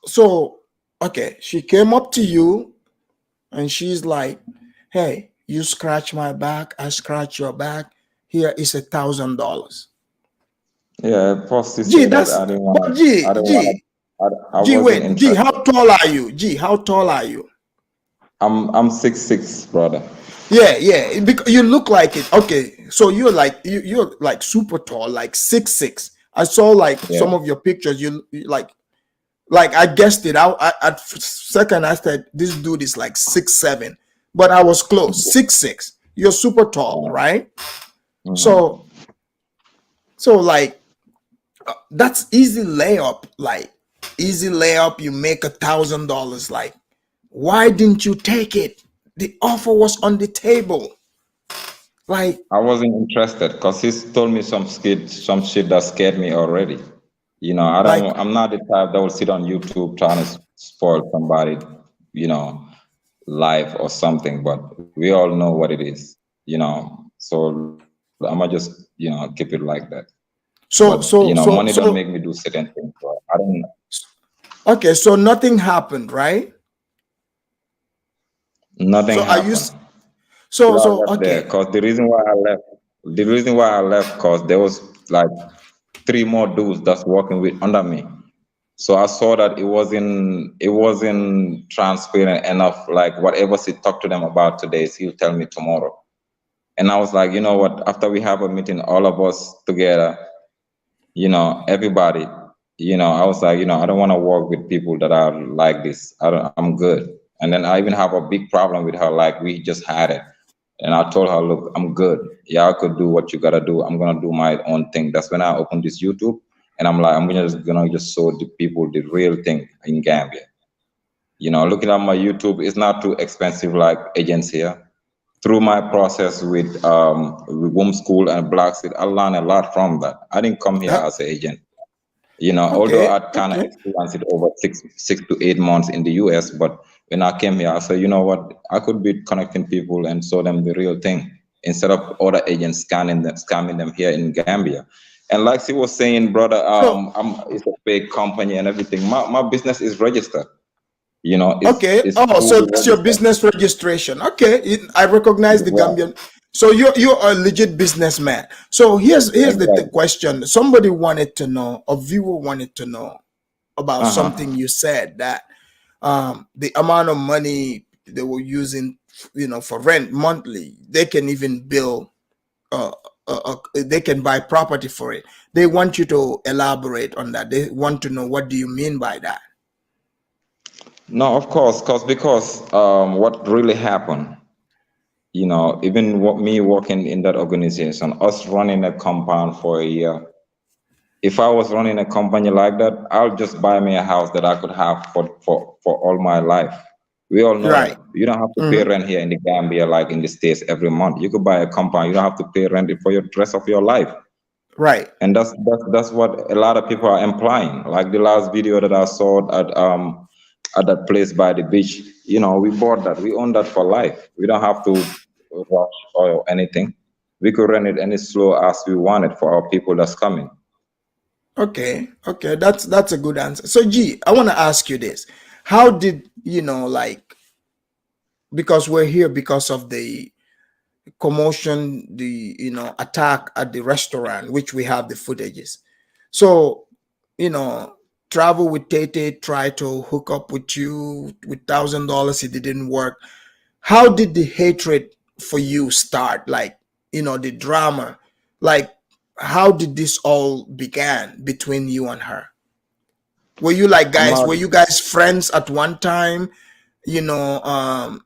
so okay, she came up to you and she's like, "Hey, you scratch my back, I scratch your back. Here is $1,000." Yeah, first he G, said that that's I didn't but wanna, G, I didn't wanna, G, I G. wasn't Wait, G. How interested. tall are you? G, how tall are you? I'm 6'6", brother. Yeah, yeah. Because you look like it. Okay, so you're like super tall, like 6'6". I saw like Yeah. some of your pictures. You like I guessed it. I at second I said this dude is like 6'7", but I was close. 6'6". You're super tall, Yeah. right? Mhm. So like that's easy layup. Like easy layup. You make $1,000. Like why didn't you take it? The offer was on the table. Like I wasn't interested because he's told me some shit that scared me already. like I'm not the type that will sit on YouTube trying to spoil somebody, you know, life or something. But we all know what it is, So I'm gonna just, keep it like that. so But so money so don't make me so do certain things. So I don't. okay, so nothing happened, right? Nothing So are you happened. so I so left there okay. because the reason why I left, because there was like three more dudes that's working with under me. So I saw that it wasn't transparent enough. Like whatever he talked to them about today, he'll tell me tomorrow. And I was like, you know what? After we have a meeting, all of us together, everybody, I was like, I don't want to work with people that are like this. I'm good. And then I even have a big problem with her. Like we just had it. And I told her, look, I'm good. Yeah, I could do what you gotta do. I'm gonna do my own thing. That's when I opened this YouTube, and I'm like, I'm gonna just show the people the real thing in Gambia. Looking at my YouTube, it's not too expensive like agents here. Through my process with Womb School and Black Seed, I learned a lot from that. I didn't come here Uh, as an agent. Although okay, I kind of okay. experienced it over six to 8 months in the US, but when I came here, I said, you know what, I could be connecting people and show them the real thing instead of other agents scamming them here in Gambia. And like she was saying, brother, So it's a fake company and everything. My business is registered. It's okay. it's Oh, so fully that's your registered. business registration. Okay, I recognize the Well, Gambian. So you're a legit businessman. So here's the exactly. question. Somebody wanted to know, a viewer wanted to know about something Uh-huh. you said that the amount of money they were using, for rent monthly, they can even bill. Uh, they can buy property for it. They want you to elaborate on that. They want to know what do you mean by that. No, of course, because what really happened, even me working in that organization, us running a compound for a year. If I was running a company like that, I'll just buy me a house that I could have for all my life. We all know Right. that. You don't have to pay Hmm. rent here in the Gambia like in the States every month. You could buy a compound. You don't have to pay rent for your rest of your life. Right. And that's what a lot of people are implying. Like the last video that I saw at that place by the beach, we bought that. We own that for life. We don't have to rush or anything. We could rent it any slow as we want it for our people that's coming. Okay. Okay. That's a good answer. So, G, I want to ask you this: how did like, because we're here because of the commotion, the attack at the restaurant, which we have the footages. So, you know, travel with Tay Tay, try to hook up with you with $1,000. It didn't work. How did the hatred for you start? Like, the drama. Like, how did this all began between you and her? Were you like I'm guys? not. Were you guys friends at one time? You know, um,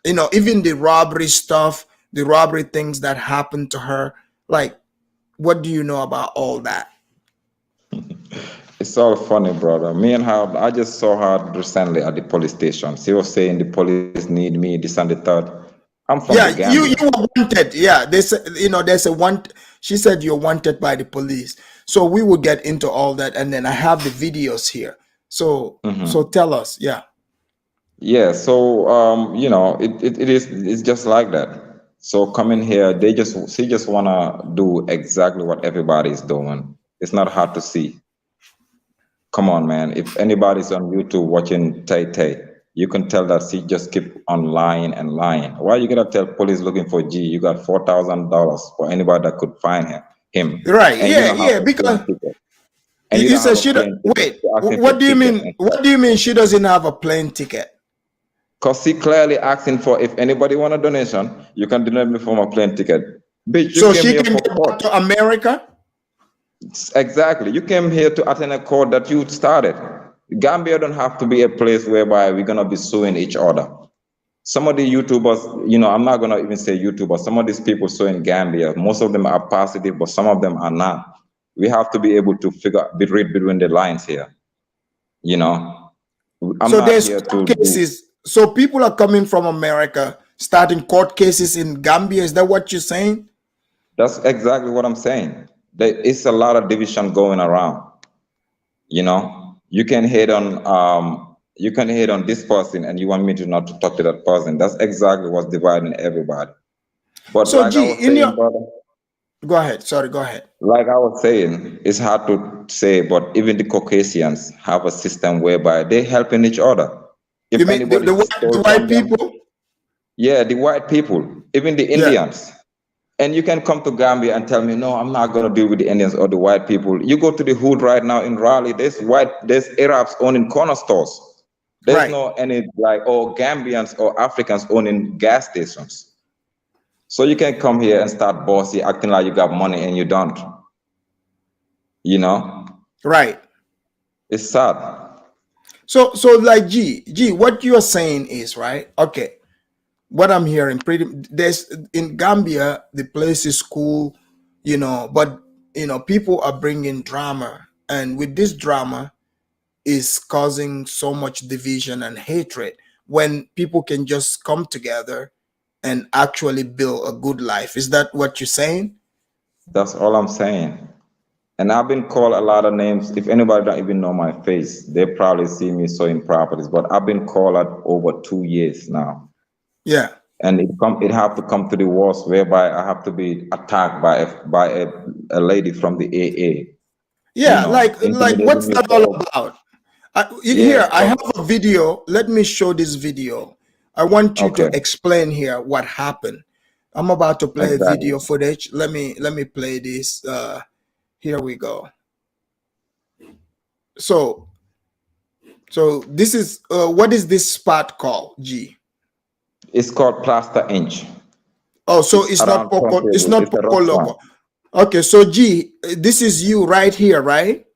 even the robbery stuff, the robbery things that happened to her. Like, what do you know about all that? It's all funny, brother. Me and her, I just saw her recently at the police station. She was saying the police need me, this and the third. I'm from the Yeah, you Gambia. you were wanted. Yeah, they said there's a want. She said you're wanted by the police. So we will get into all that, and then I have the videos here. So Mhm. so tell us, yeah. Yeah, so it's just like that. So coming here, she just wanna do exactly what everybody's doing. It's not hard to see. Come on, man. If anybody's on YouTube watching Tay Tay, you can tell that she just keep on lying and lying. Why you gonna tell police looking for G? You got $4,000 for anybody that could find him, Right. and you Yeah, don't have yeah. a Because plane ticket, and you you don't have said a she don't, plane ticket. wait. You're asking for What do you ticket mean? and stuff. What do you mean she doesn't have a plane ticket? Cause she clearly asking for if anybody want a donation, you can donate me for my plane ticket. Bitch, you So came she here can for get back court. to America? Exactly. You came here to attend a court that you started. Gambia don't have to be a place whereby we're gonna be suing each other. Some of the YouTubers, I'm not gonna even say YouTubers, some of these people suing Gambia, most of them are positive, but some of them are not. We have to be able to read between the lines here. You know, I'm So not there's here court to do. cases. So people are coming from America, starting court cases in Gambia. Is that what you're saying? That's exactly what I'm saying. There is a lot of division going around. You can hate on this person, and you want me to not to talk to that person. That's exactly what's dividing everybody. But So like I G, was in saying, your brother, go ahead. Sorry, go ahead. it's hard to say, but even the Caucasians have a system whereby they helping each other. You If mean anybody the stole white from them, people? yeah, the white people, even the Yeah. Indians. And you can come to Gambia and tell me, no, I'm not gonna deal with the Indians or the white people. You go to the hood right now in Raleigh, there's Arabs owning corner stores. There's Right. no any like Gambians or Africans owning gas stations. So you can come here and start bossy, acting like you got money and you don't. You know, Right. it's sad. So like G, what you're saying is right. Okay. What I'm hearing, there's in Gambia, the place is cool, but people are bringing drama, and with this drama is causing so much division and hatred when people can just come together and actually build a good life. Is that what you're saying? That's all I'm saying. And I've been called a lot of names. If anybody don't even know my face, they probably see me sewing properties. But I've been called out over 2 years now. Yeah. And it have to come to the worst whereby I have to be attacked by a lady from the AA, Yeah, like intimidating what's me that all for, about? yeah, Here, I have a video. Let me show this video. I want you to okay, explain here what happened. I'm about to play exactly. video footage. Let me play this. Here we go. So this is what is this spot called, G? It's called Plaster Inch. Oh, so It's it's not around Poco. It's Turntable. not It's a Poco restaurant Loco. Okay, so G, this is you right here, right?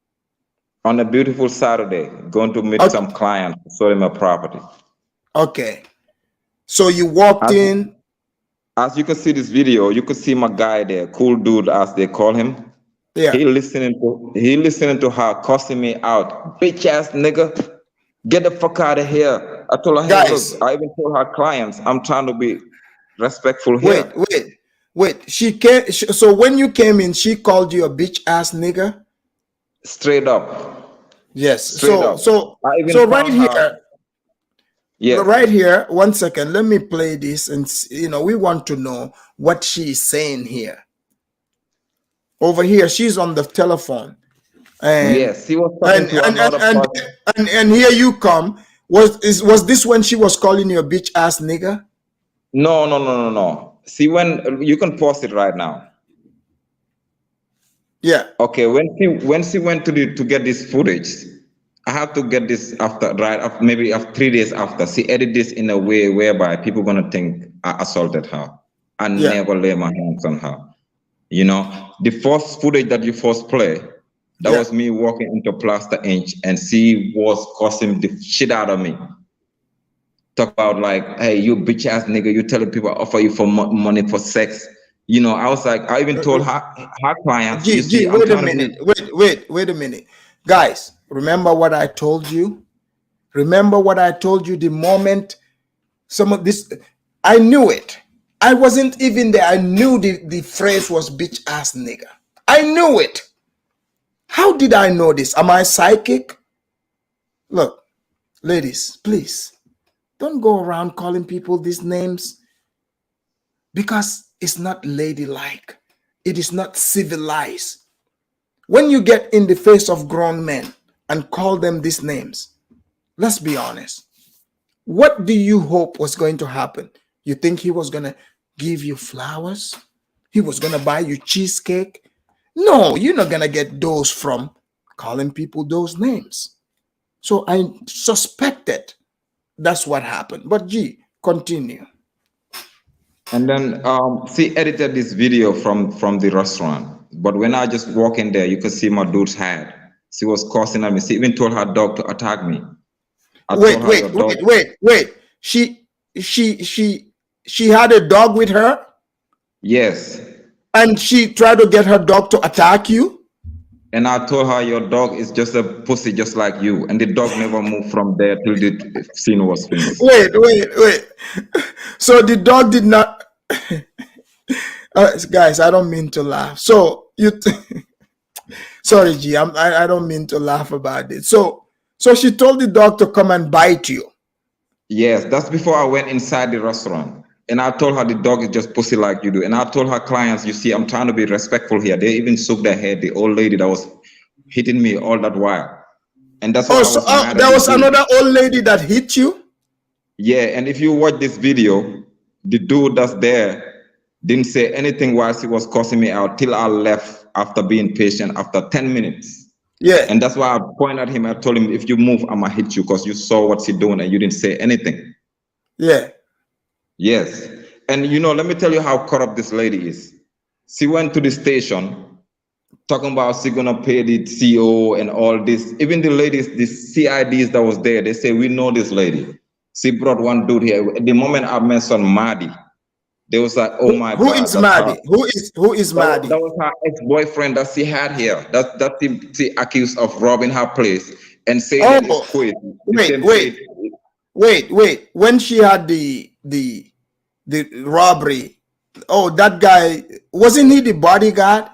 on a beautiful Saturday, going to meet Okay. some clients, show them a property. Okay. So you walked As in. as you can see this video, you can see my guy there, cool dude as they call him. Yeah. He listening to her cussing me out. Bitch ass nigga. Get the fuck out of here. I told her, hey, Guys, look, I even told her clients, I'm trying to be respectful wait, here. wait, wait. So when you came in, she called you a bitch ass nigga. Straight up. Yes. Straight So up. so I even so right found her. here, Yes. right here. 1 second. Let me play this, and we want to know what she is saying here. Over here, she's on the telephone, and Yes. He was talking to another person. and here you come. Was this when she was calling you a bitch ass nigga? No, no, no, no, no. See, when you can pause it right now. Yeah. Okay, when she went to get this footage, I have to get this maybe after 3 days after. She edited this in a way whereby people gonna think I assaulted her. I Yeah. never lay my hands on her. The first footage that you first play, that Yeah. was me walking into Plaster Inch, and she was cussing the shit out of me. Talk about like, hey, you bitch ass nigga, you telling people I offer you for money for sex. I was like, I even told her clients, you see, I'm Wait a trying to minute. be. Wait a minute. Guys, remember what I told you? Remember what I told you the moment some of this, I knew it. I wasn't even there. I knew the phrase was bitch ass nigga. I knew it. How did I know this? Am I psychic? Look, ladies, please don't go around calling people these names because it's not ladylike. It is not civilized. When you get in the face of grown men and call them these names, let's be honest. What do you hope was going to happen? You think he was going to give you flowers? He was going to buy you cheesecake? No, you're not going to get those from calling people those names. So I suspected that's what happened. But G, continue. And then she edited this video from the restaurant. But when I just walk in there, you could see my dude's head. She was cursing at me. She even told her dog to attack me. Wait. She had a dog with her? Yes. And she tried to get her dog to attack you? And I told her your dog is just a pussy just like you. And the dog never moved from there till the scene was finished. Wait. So the dog did not... guys, I don't mean to laugh. So you... Sorry, G, I don't mean to laugh about it. So she told the dog to come and bite you? Yes, that's before I went inside the restaurant. And I told her the dog is just pussy like you do. And I told her clients, you see, I'm trying to be respectful here. They even shook their head, the old lady that was hitting me all that while. And that's why there was another old lady that hit you? Yeah, and if you watch this video, the dude that's there didn't say anything while she was cursing me out till I left after being patient after 10 minutes. Yeah. And that's why I pointed at him. I told him, if you move, I'm gonna hit you because you saw what she's doing and you didn't say anything. Yeah. Yes. And let me tell you how corrupt this lady is. She went to the station talking about she gonna pay the CEO and all this. Even the ladies, the CIDs that was there, they say, we know this lady. She brought one dude here. The moment I mentioned Mahdi, they was like, oh my God. Who is Mahdi? Who is Mahdi? That was her ex-boyfriend that she had here. That she accused of robbing her place and saying that it's quit. Wait. When she had the robbery, that guy, wasn't he the bodyguard?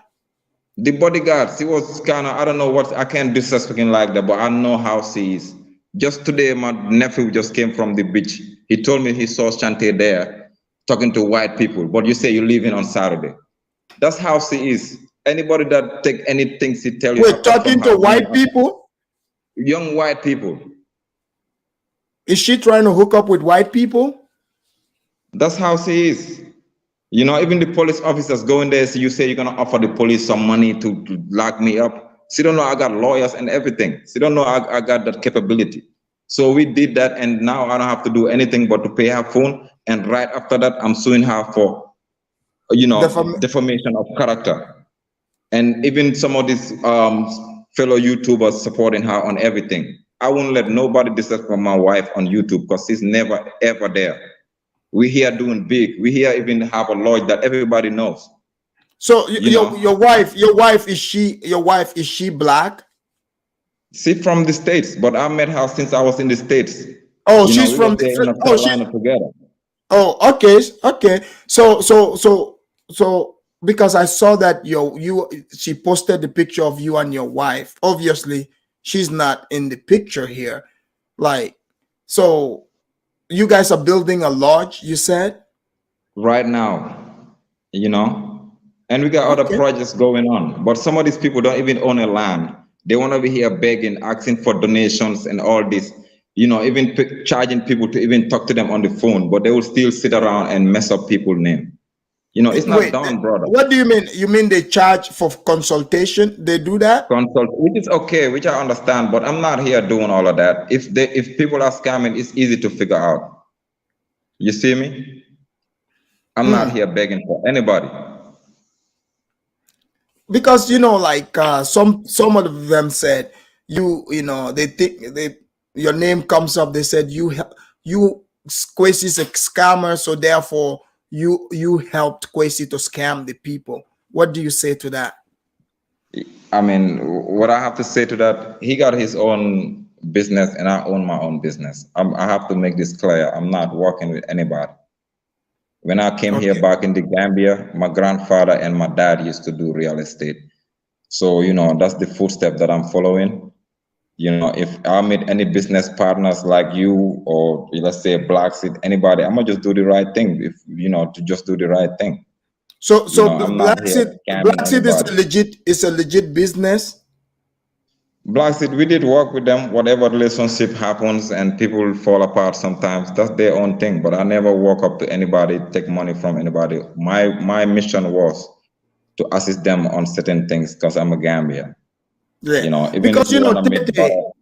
The bodyguard, she was kind of, I don't know what, I can't disrespect him like that, but I know how she is. Just today, my nephew just came from the beach. He told me he saw Shante there talking to white people, but you say you leave in on Saturday. That's how she is. Anybody that take anything she tell you. Wait, talking to white people? Young white people. Is she trying to hook up with white people? That's how she is. Even the police officers going there, so you say you're going to offer the police some money to lock me up. She don't know I got lawyers and everything. She don't know I got that capability. So we did that, and now I don't have to do anything but to pay her phone. And right after that, I'm suing her for, defamation of character. And even some of these fellow YouTubers supporting her on everything. I won't let nobody disrespect my wife on YouTube because she's never, ever there. We here doing big. We here even have a lawyer that everybody knows. So your wife, is she black? She from the States, but I met her since I was in the States. Oh, she's from the together. Oh, okay. So because I saw that she posted the picture of you and your wife. Obviously, she's not in the picture here. So you guys are building a lodge, you said? Right now, and we got other projects going on. But some of these people don't even own a land. They want to be here begging, asking for donations and all this, even charging people to even talk to them on the phone, but they will still sit around and mess up people's name. It's not done, brother. What do you mean? You mean they charge for consultation? They do that? Which is okay, which I understand, but I'm not here doing all of that. If people are scamming, it's easy to figure out. You see me? I'm not here begging for anybody. Because some of them said they think your name comes up. They said you Kwesi's a scammer, so therefore you helped Kwesi to scam the people. What do you say to that? I mean, what I have to say to that, he got his own business and I own my own business. I have to make this clear. I'm not working with anybody. When I came here back in the Gambia, my grandfather and my dad used to do real estate. So, that's the footstep that I'm following. You know, if I meet any business partners like you, or let's say Black Seed, anybody, I'm gonna just do the right thing. If you know, to just do the right thing. So You know, I'm not here scamming Black Seed is anybody. a legit business. Black Seed, we did work with them. Whatever relationship happens and people fall apart sometimes, that's their own thing. But I never walk up to anybody, take money from anybody. My mission was to assist them on certain things because I'm a Gambian. Yeah, You know, even if because you you know want to meet Tete, Barrow,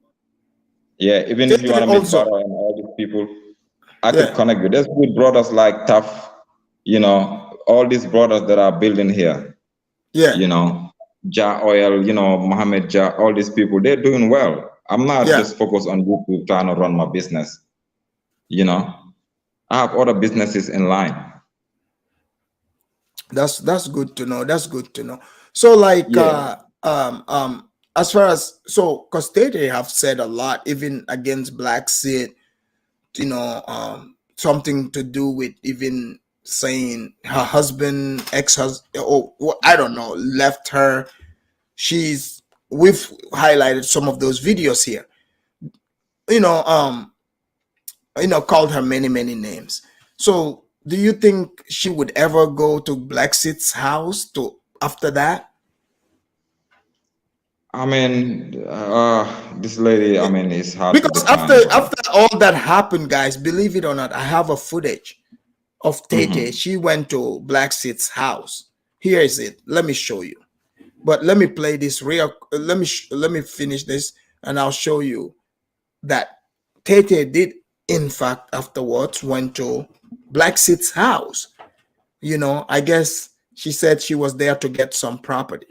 yeah, even if you want Tete to meet also. Barrow and all these people, I could Yeah, connect you. There's good brothers like Tough, you know, all these brothers that are building here, yeah, you know, Ja Oil, you know, Mohammed Ja, all these people, they're doing well. I'm not yeah. just focused on YouTube trying to run my business, you know. I have other businesses in line. That's good to know. That's good to know. So like Yeah. as far as so because Tete have said a lot even against Black Seed, you know, something to do with even saying her husband, ex-husband, or I don't know, left her. We've highlighted some of those videos here. You know, called her many, many names. So do you think she would ever go to Black Seed's house to after that? I mean, this lady, I mean, it's hard to Because define, but after all that happened, guys, believe it or not, I have a footage of Tete. mhm. She went to Black Seed's house. Here is it. Let me show you. But let me play this real. Let me finish this, and I'll show you that Tete did, in fact, afterwards went to Black Seed's house. You know, I guess she said she was there to get some property.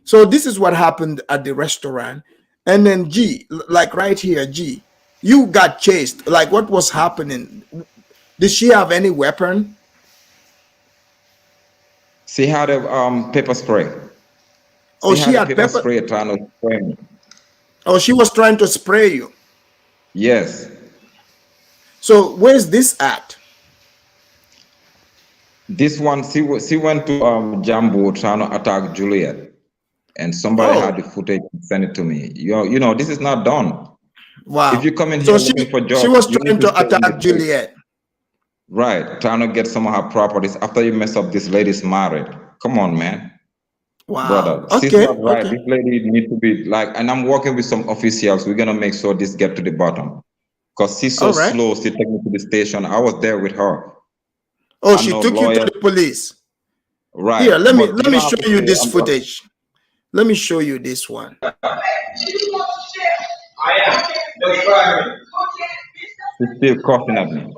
So this is what happened at the restaurant. And then G, like right here, G, you got chased. Like what was happening? Did she have any weapon? She had a pepper spray. Oh, She she had a had pepper pepper. spray trying to spray me. Oh, she was trying to spray you. Yes. So where's this at? This one, she went to Jambo trying to attack Juliet, and somebody Oh, had the footage and sent it to me. You know, this is not done. If wow. you come in here So looking for she jobs, was you need trying to to stay in the attack street. Juliet. Right, trying to get some of her properties after you mess up this lady's married. Come on, man. Wow. Brother, she's Okay. not right. Okay. This lady need to be like, and I'm working with some officials. We're gonna make sure this get to the bottom. Because she's so All right. slow, she take me to the station. I was there with her. Oh, I she know took you to lawyers, the police. Here, right? But let you me don't have show to you say this footage. Let me show you this one. she's still coughing at me.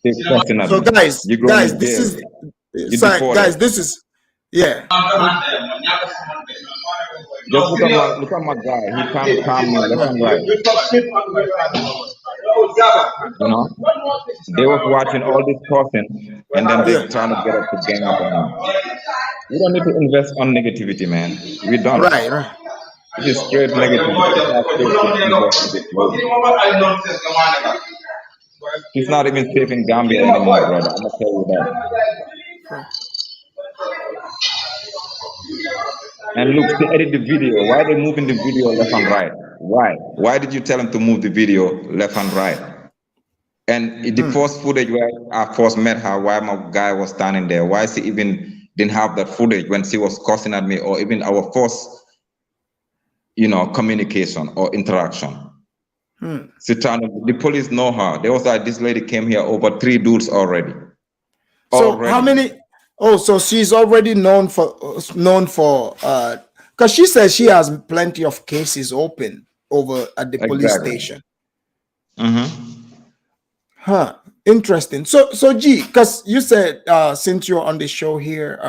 She's still cussing at So me. guys, You're going guys, in this jail. is You're sorry, deported. guys, this is yeah. Just look at my guy. He trying to calm me left and right. You know, they was watching all this cussing, and then they Yeah. trying to get us to gang up on me. We don't need to invest on negativity, man. We don't. Right, right. This is straight negativity. It's not safe to invest in this lady. She's not even safe in Gambia anymore, brother. I'm gonna tell you that. And look, she edit the video. Why they moving the video left and right? Why? Why did you tell them to move the video left and right? And the first footage where I first met her, why my guy was standing there, why she even didn't have that footage when she was cussing at me, or even our first, you know, communication or interaction. She trying to, the police know her. They was like, this lady came here over 3 dudes already. So how Already. many? Oh, so she's already known for because she says she has plenty of cases open over at the police Exactly. station. Mm-hmm. Huh. Interesting. So G, because you said since you're on the show here,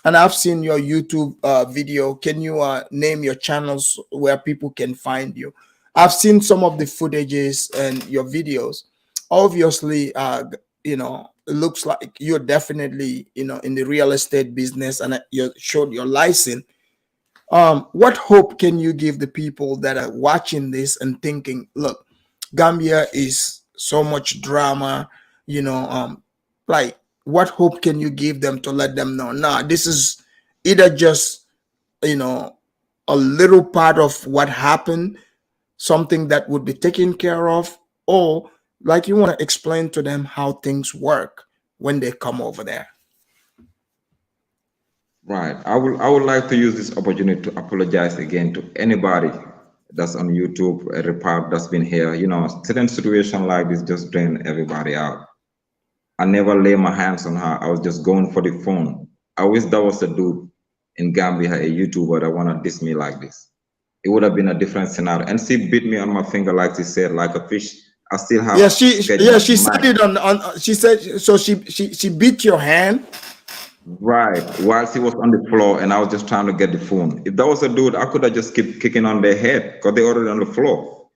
and I've seen your YouTube video, can you name your channels where people can find you? I've seen some of the footages and your videos. Obviously, it looks like you're definitely, in the real estate business, and you showed your license. What hope can you give the people that are watching this and thinking, look, Gambia is so much drama, like what hope can you give them to let them know, nah, this is either just, you know, a little part of what happened, something that would be taken care of, or like you want to explain to them how things work when they come over there? Right. I would like to use this opportunity to apologize again to anybody that's on YouTube, every part that's been here. Certain situation like this just drain everybody out. I never lay my hands on her. I was just going for the phone. I wish that was a dude in Gambia, a YouTuber that wanna diss me like this. It would have been a different scenario. And she bit me on my finger like she said, like a fish. I still Yeah, have yeah, sketch she said mark. it on she said, so she beat your hand. Right, while she was on the floor and I was just trying to get the phone. If that was a dude, I could have just keep kicking on their head because they already on the floor.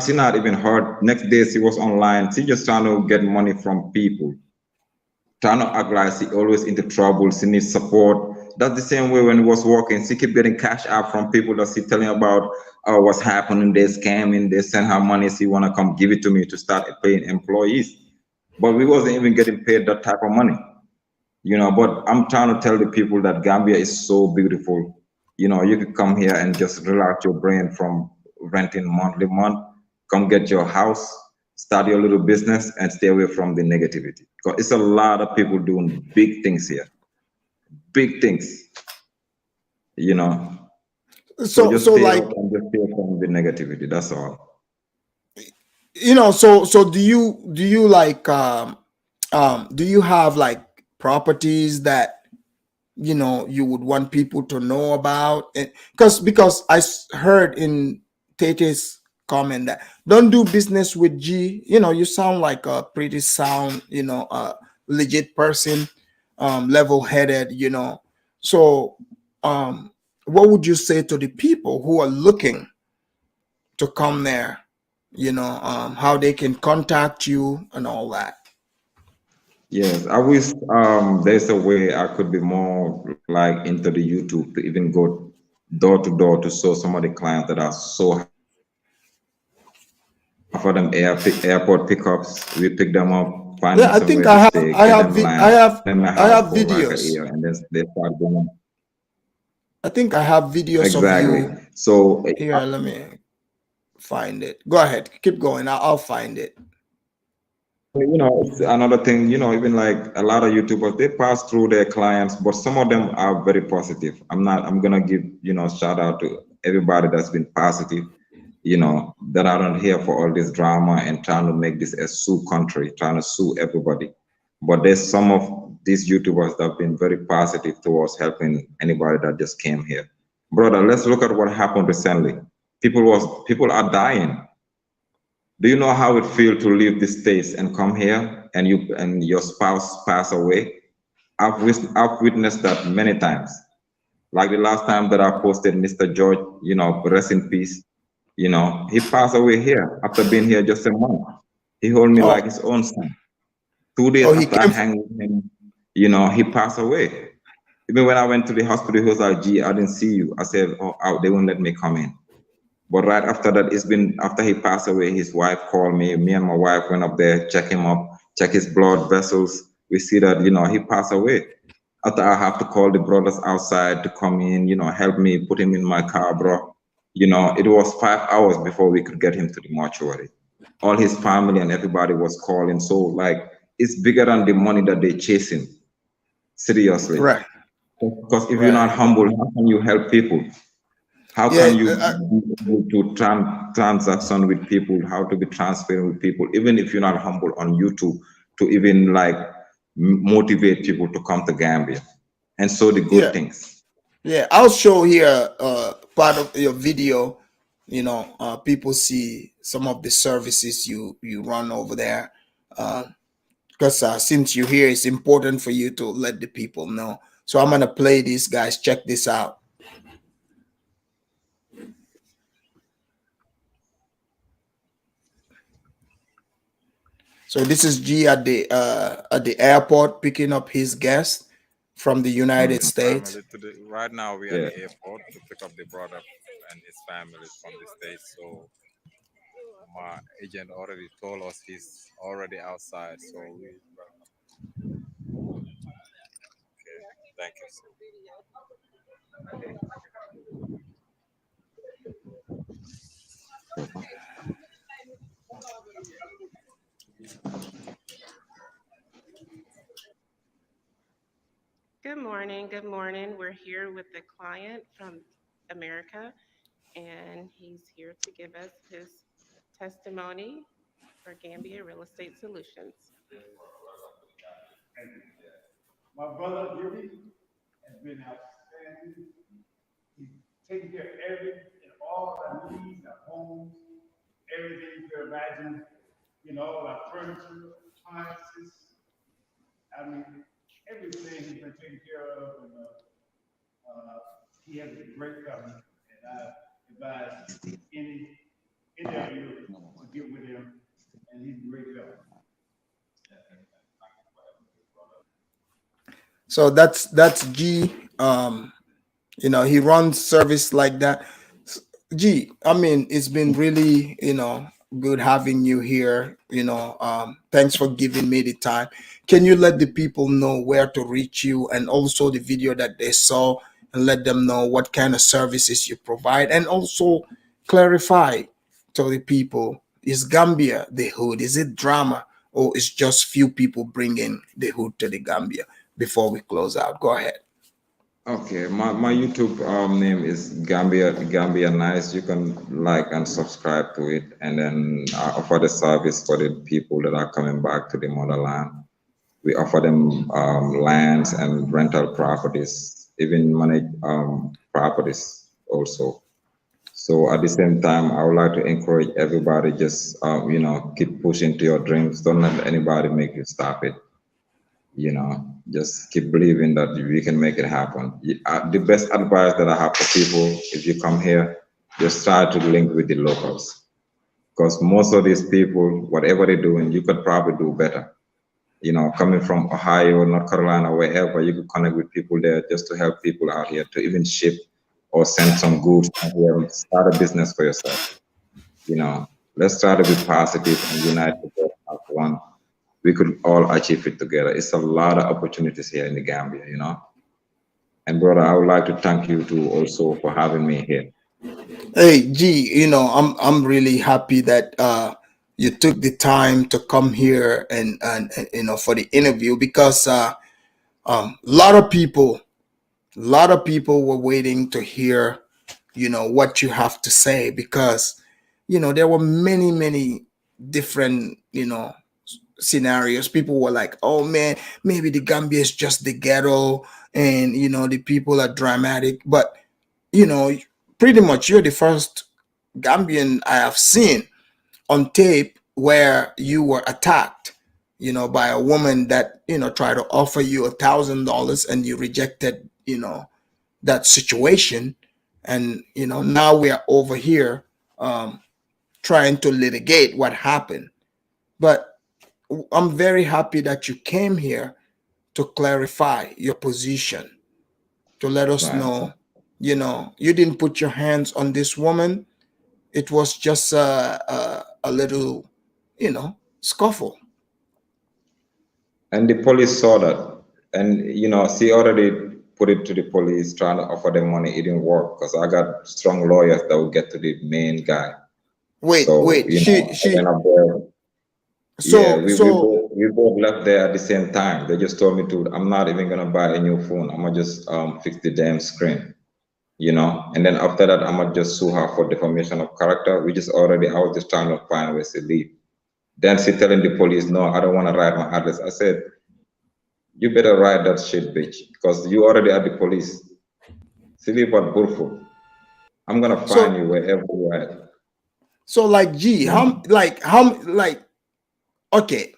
She not even hurt. Next day she was online. She just trying to get money from people. Trying to act like she always into trouble. She needs support. That's the same way when he was working. She keep getting cash out from people that she telling about what's happening. They're scamming. They send her money. She wanna come give it to me to start paying employees. But we wasn't even getting paid that type of money. But I'm trying to tell the people that Gambia is so beautiful. You could come here and just relax your brain from renting month, come get your house, start your little business, and stay away from the negativity. Because it's a lot of people doing big things here, big things, you know. So So just so stay like, out and just stay from the negativity. That's all. so do you like, do you have like properties that you would want people to know about? Because heard in Tete's comment that don't do business with G. You sound like a pretty sound, legit person, level headed. So, what would you say to the people who are looking to come there? How they can contact you and all that. Yes, I wish there's a way I could be more like into the YouTube to even go door to door to show some of the clients that are so happy with us. Offer them airport pickups. We pick them up, find them Yeah, I somewhere think to stay, get them land, stay in my I house have for like a videos. year, and then they start going. I think I have videos of Exactly. you So here. Let me find it. Go ahead, keep going. I'll find it. It's another thing, even like a lot of YouTubers, they pass through their clients, but some of them are very positive. I'm gonna give, shout out to everybody that's been positive, that aren't here for all this drama and trying to make this a sue country, trying to sue everybody. But there's some of these YouTubers that have been very positive towards helping anybody that just came here. Brother, let's look at what happened recently. People are dying. Do you know how it feels to leave the States and come here and your spouse pass away? I've witnessed that many times. Like the last time that I posted Mr. George, rest in peace. He passed away here after being here just a month. He held me like Oh, his own son. 2 days oh, he after I came. hang with him, he passed away. Even when I went to the hospital, he was like, "Gee, I didn't see you." I said, "Oh, they won't let me come in." But right after that, it's been after he passed away, his wife called me. Me and my wife went up there, check him up, check his blood vessels. We see that, he passed away. After I have to call the brothers outside to come in, help me put him in my car, bro. It was 5 hours before we could get him to the mortuary. All his family and everybody was calling. So like it's bigger than the money that they're chasing. Seriously. Right, Because if you're not right. humble, how can you help people? How Yeah, can you be able to transaction with people, how to be transparent with people, even if you're not humble on YouTube, to even like motivate people to come to Gambia and show the good yeah, things. yeah. I'll show here part of your video. People see some of the services you run over there. Because since you're here, it's important for you to let the people know. So I'm gonna play this, guys. Check this out. So this is G at the airport picking up his guest from the United Mhm. States. Right now we are at Yeah. the airport to pick up the brother and his family from the States. So my agent already told us he's already outside. So we okay. Thank you. Good morning. Good morning. We're here with a client from America, and he's here to give us his testimony for Gambia Real Estate Solutions. My brother Gibbie has been outstanding. He's taken care of all our needs, our homes, everything you could imagine, our furniture, appliances. I mean, everything he's been taken care of. And he has a great company. And I advise any of you to get with him. And he's a great guy. So that's G. He runs service like that. G, I mean, it's been really, good having you here. Thanks for giving me the time. Can you let the people know where to reach you and also the video that they saw, and let them know what kind of services you provide, and also clarify to the people, is Gambia the hood? Is it drama, or is just few people bringing the hood to the Gambia? Before we close out, go ahead. Okay, my YouTube name is Gambia Nice. You can like and subscribe to it, and then I offer the service for the people that are coming back to the motherland. We offer them lands and rental properties, even manage properties also. So at the same time, I would like to encourage everybody, just keep pushing to your dreams. Don't let anybody make you stop it. Just keep believing that we can make it happen. The best advice that I have for people, if you come here, just try to link with the locals, because most of these people, whatever they're doing, you could probably do better. Coming from Ohio, North Carolina, wherever, you could connect with people there just to help people out here to even ship or send some goods out here and start a business for yourself. Let's try to be positive and unite together as one. We could all achieve it together. It's a lot of opportunities here in the Gambia, And brother, I would like to thank you too also for having me here. Hey, G, I'm really happy that you took the time to come here and for the interview, because a lot of people were waiting to hear what you have to say, because there were many different scenarios. People were like, oh man, maybe the Gambia is just the ghetto, and the people are dramatic. But pretty much you're the first Gambian I have seen on tape where you were attacked by a woman that tried to offer you $1,000, and you rejected that situation. And now we are over here trying to litigate what happened. But I'm very happy that you came here to clarify your position, to let us know, you didn't put your hands on this woman. It was just a little, scuffle. And the police saw that. And, she already put it to the police, trying to offer them money. It didn't work, because I got strong lawyers that will get to the main guy. Wait, she went up there. We both left there at the same time. They just told me I'm not even gonna buy a new phone. I'm gonna just fix the damn screen, And then after that, I'm gonna just sue her for defamation of character. I was just trying to find ways to leave. Then she telling the police, no, I don't want to write my address. I said, you better write that shit, bitch, because you already at the police. She live at Burford. I'm gonna find you wherever you are. So like, G, okay,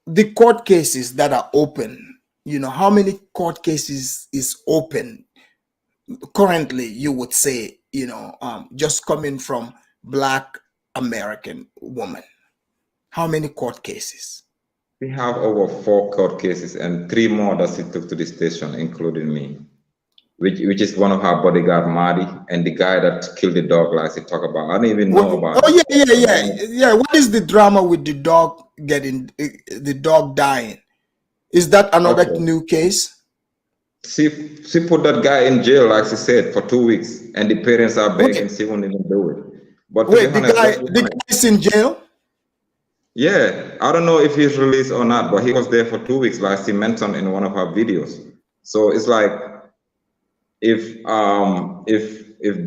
the court cases that are open, how many court cases is open currently, you would say, just coming from Black American woman? How many court cases? We have over 4 court cases and 3 more that she took to the station, including me, which is one of her bodyguard, Marty, and the guy that killed the dog, like she talk about. I don't even know about. Oh yeah. What is the drama with the dog the dog dying? Is that another new case? She put that guy in jail, like she said, for 2 weeks, and the parents are begging. She won't even do it. But to be Wait, honest, let's be the honest. guy is in jail? Yeah, I don't know if he's released or not, but he was there for 2 weeks, like he mentioned in one of our videos. So it's like if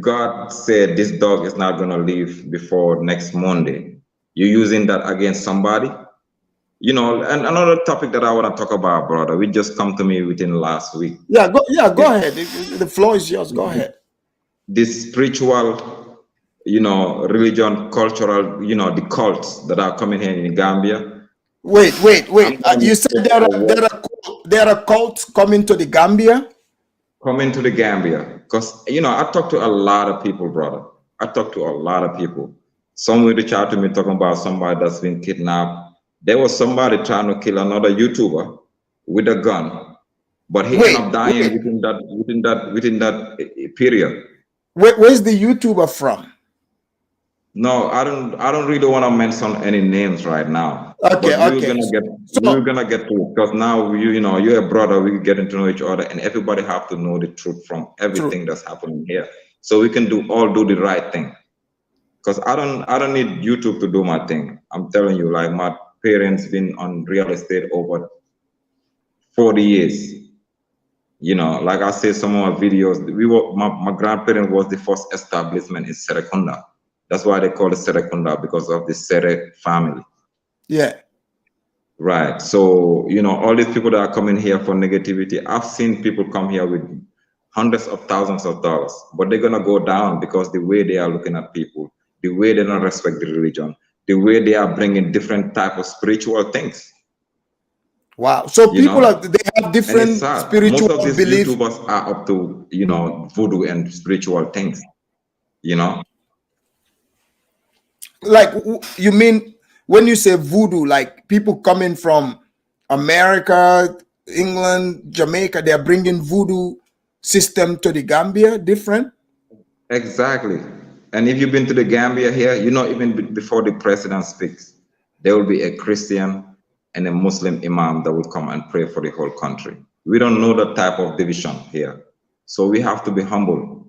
God said this dog is not gonna leave before next Monday, you're using that against somebody. You know, and another topic that I want to talk about, brother, we just come to me within last week. Yeah, go This, ahead. The floor is yours. Go ahead. this spiritual, you know, religion, cultural, you know, the cults that are coming here in Gambia. Wait. I'm gonna You said make a war there are cults coming to the Gambia. coming to the Gambia because you know I talk to a lot of people, brother. I talk to a lot of people. Some will reach out to me talking about somebody that's been kidnapped. There was somebody trying to kill another YouTuber with a gun, but he ended up dying within that period. Where's the YouTuber from? No, I don't really want to mention any names right now. But we were Okay. gonna get we were So gonna get to it because now you know you're a brother, we getting to know each other and everybody have to know the truth from true. everything that's happening here. So we can do the right thing. Because I don't need YouTube to do my thing. I'm telling you, like my parents been on real estate over 40 years. You know, like I say, some of my videos, my grandparent was the first establishment in Serekunda. That's why they call it Serekunda because of the Sere family. Yeah. Right. So, you know, all these people that are coming here for negativity, I've seen people come here with hundreds of thousands of dollars, but they're gonna go down because the way they are looking at people, the way they don't respect the religion, the way they are bringing different type of spiritual things. Wow. So You people know, they have and it's different sad. Most spiritual of these belief. YouTubers are up to, you know, voodoo and spiritual things. You know, Like you mean when you say voodoo, like people coming from America, England, Jamaica, they're bringing voodoo system to the Gambia, different? exactly. And if you've been to the Gambia here, you know, even before the president speaks, there will be a Christian and a Muslim imam that will come and pray for the whole country. We don't know that type of division here. So we have to be humble.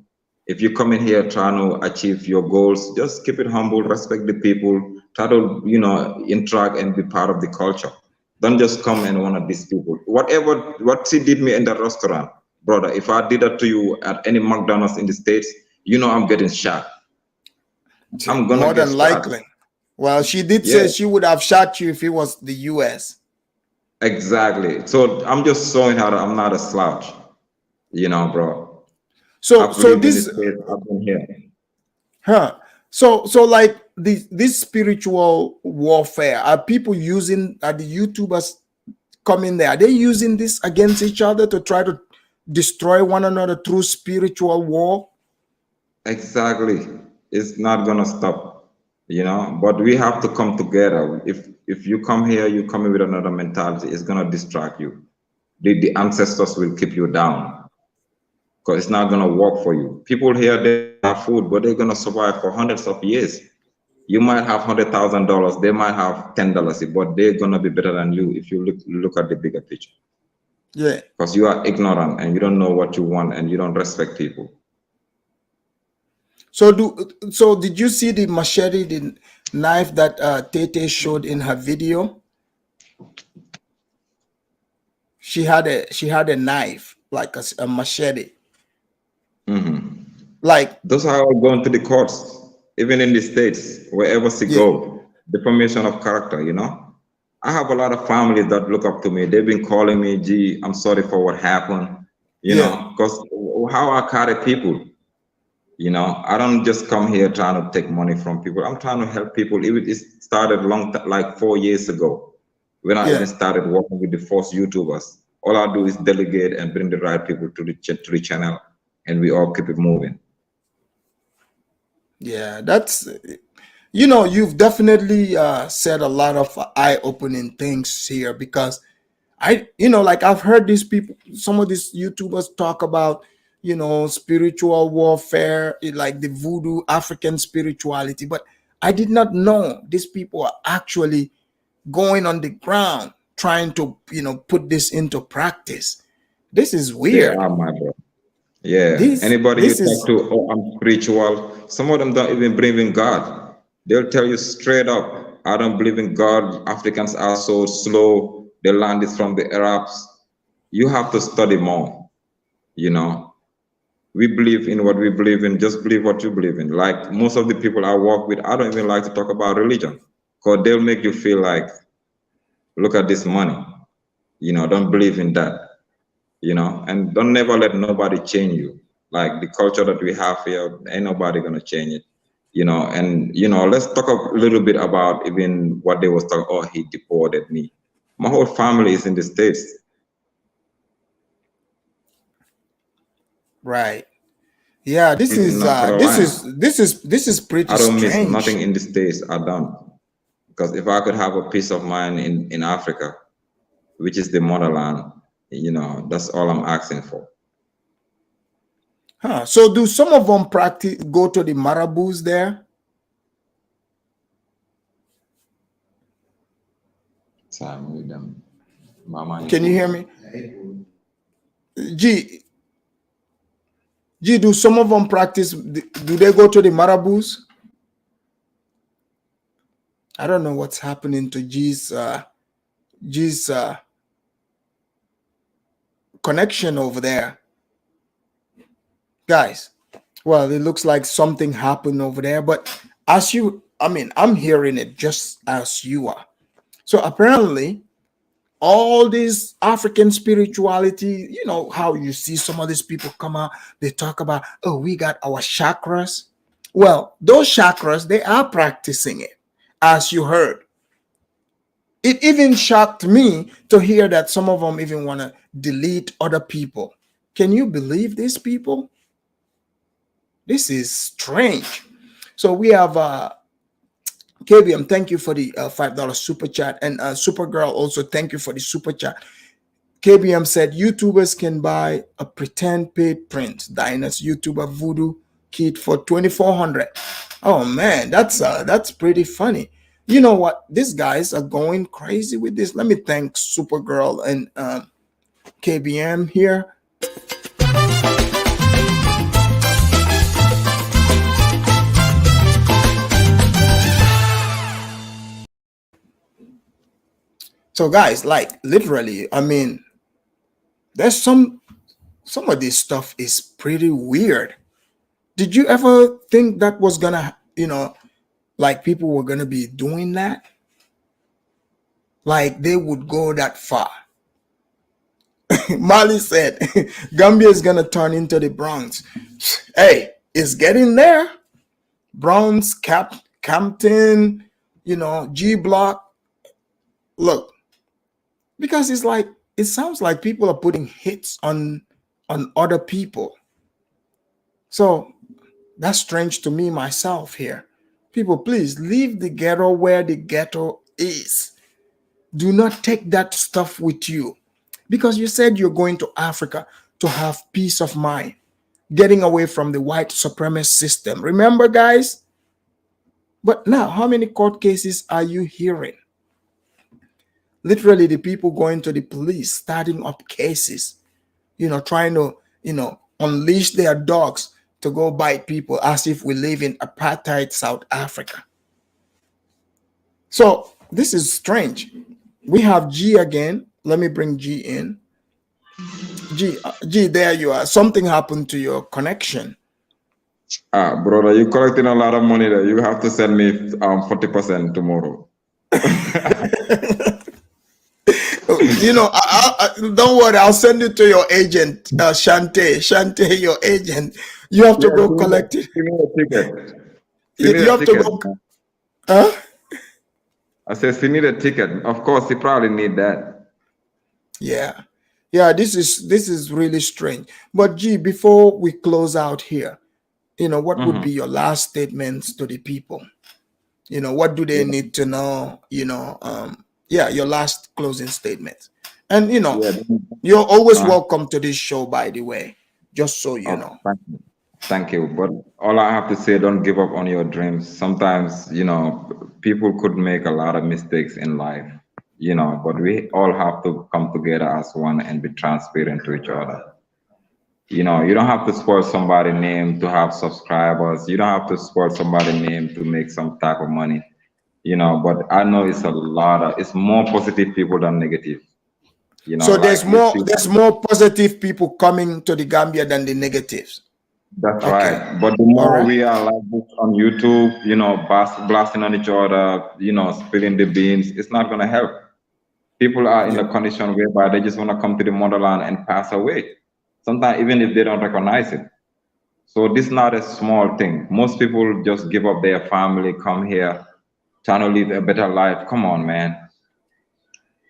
If you come in here trying to achieve your goals, just keep it humble, respect the people, try to, you know, interact and be part of the culture. Don't just come and one of these people. What she did me in the restaurant, brother, if I did that to you at any McDonald's in the States, you know I'm getting shot. I'm gonna More get than shot. likely. Well, she did Yeah, say she would have shot you if it was the US. exactly. So I'm just showing her that I'm not a slouch, you know, bro. So I've so lived in the this States, I've been here. so like this spiritual warfare, are people using, are the YouTubers coming there, are they using this against each other to try to destroy one another through spiritual war? Exactly. It's not gonna stop, you know. But we have to come together. If you come here, you come in with another mentality, it's gonna distract you. The ancestors will keep you down because it's not gonna work for you. People here they have food, but they're gonna survive for hundreds of years. You might have $100,000, they might have $10, but they're gonna be better than you if you look at the bigger picture. Yeah. Because you are ignorant and you don't know what you want and you don't respect people. So did you see the machete, the knife that Tay Tay showed in her video? She had a knife, like a machete. Hmm. Like, Those are all going to the courts, even in the States, wherever she yeah, go, defamation of character, you know. I have a lot of families that look up to me. They've been calling me, gee, I'm sorry for what happened, you yeah, know, because how I carry people, you know, I don't just come here trying to take money from people. I'm trying to help people. It started like 4 years ago when I yeah. even started working with the first YouTubers. All I do is delegate and bring the right people to the channel, and we all keep it moving. Yeah, that's, you've definitely said a lot of eye-opening things here, because like I've heard these people, some of these YouTubers talk about, spiritual warfare, like the voodoo African spirituality, but I did not know these people are actually going on the ground trying to, put this into practice. This is They weird. are my brother. Yeah. Anybody you This talk is to, oh, I'm spiritual. Some of them don't even believe in God. They'll tell you straight up, I don't believe in God. Africans are so slow. The land is from the Arabs. You have to study more, you know. We believe in what we believe in, just believe what you believe in. Like most of the people I work with, I don't even like to talk about religion because they'll make you feel like, look at this money, you know, don't believe in that, you know, and don't never let nobody change you. Like the culture that we have here, ain't nobody gonna change it, you know. And you know, let's talk a little bit about even what they was talking. Oh, he deported me. My whole family is in the States. right. Yeah, In North Carolina. this is pretty I don't miss nothing strange. in the States. I don't, because if I could have a peace of mind in Africa, which is the motherland, you know, that's all I'm asking for. Huh. So do some of them practice go to the marabouts there? Time with them. Mama Can you hear me? G, do some of them practice? Do they go to the marabouts? I don't know what's happening to G's connection over there, guys. Well, it looks like something happened over there, but I'm hearing it just as you are. So apparently, all this African spirituality, you know, how you see some of these people come out, they talk about, oh, we got our chakras. Well, those chakras, they are practicing it, as you heard. It even shocked me to hear that some of them even want to delete other people. Can you believe these people? This is strange. So we have KBM, thank you for the $5 super chat. And Supergirl also, thank you for the super chat. KBM said YouTubers can buy a pretend paid print. Dinah's YouTuber Voodoo kit for $2,400. Oh man, that's pretty funny. You know what? These guys are going crazy with this. Let me thank Supergirl and KBM here. So guys, like literally, I mean, there's some of this stuff is pretty weird. Did you ever think that was gonna, like people were gonna be doing that? Like they would go that far? Mali said, Gambia is gonna turn into the Bronx. Hey, it's getting there. Bronx, Campton, G Block. Look, because it's like it sounds like people are putting hits on other people. So that's strange to me myself here. People, please leave the ghetto where the ghetto is. Do not take that stuff with you, because you said you're going to Africa to have peace of mind, getting away from the white supremacist system. Remember, guys? But now, how many court cases are you hearing? Literally, the people going to the police, starting up cases, trying to, unleash their dogs to go bite people as if we live in apartheid South Africa. So this is strange. We have G again. Let me bring G in. G, there you are. Something happened to your connection. Brother, you're collecting a lot of money there. You have to send me 40% tomorrow. Don't worry. I'll send it to your agent, Shante, your agent. You have to go collect it. Give me a ticket. You have to go. Huh? I said, he need a ticket. Of course, he probably need that. Yeah. This is really strange. But G, before we close out here, what would be your last statements to the people? What do they need to know? Your last closing statement. And you're always welcome to this show, by the way, just so you know. Thank you. But all I have to say, don't give up on your dreams. Sometimes, people could make a lot of mistakes in life, but we all have to come together as one and be transparent to each other. You know, you don't have to spoil somebody's name to have subscribers. You don't have to spoil somebody's name to make some type of money. You know, but I know it's more positive people than negative. You know, So like you see. there's more positive people coming to the Gambia than the negatives. That's Okay. right. But the All more right. we are like this on YouTube, you know, blasting on each other, you know, spilling the beans, it's not gonna help. People are in Yeah. the condition whereby they just want to come to the motherland and pass away. Sometimes even if they don't recognize it. So this is not a small thing. Most people just give up their family, come here, trying to live a better life. Come on, man.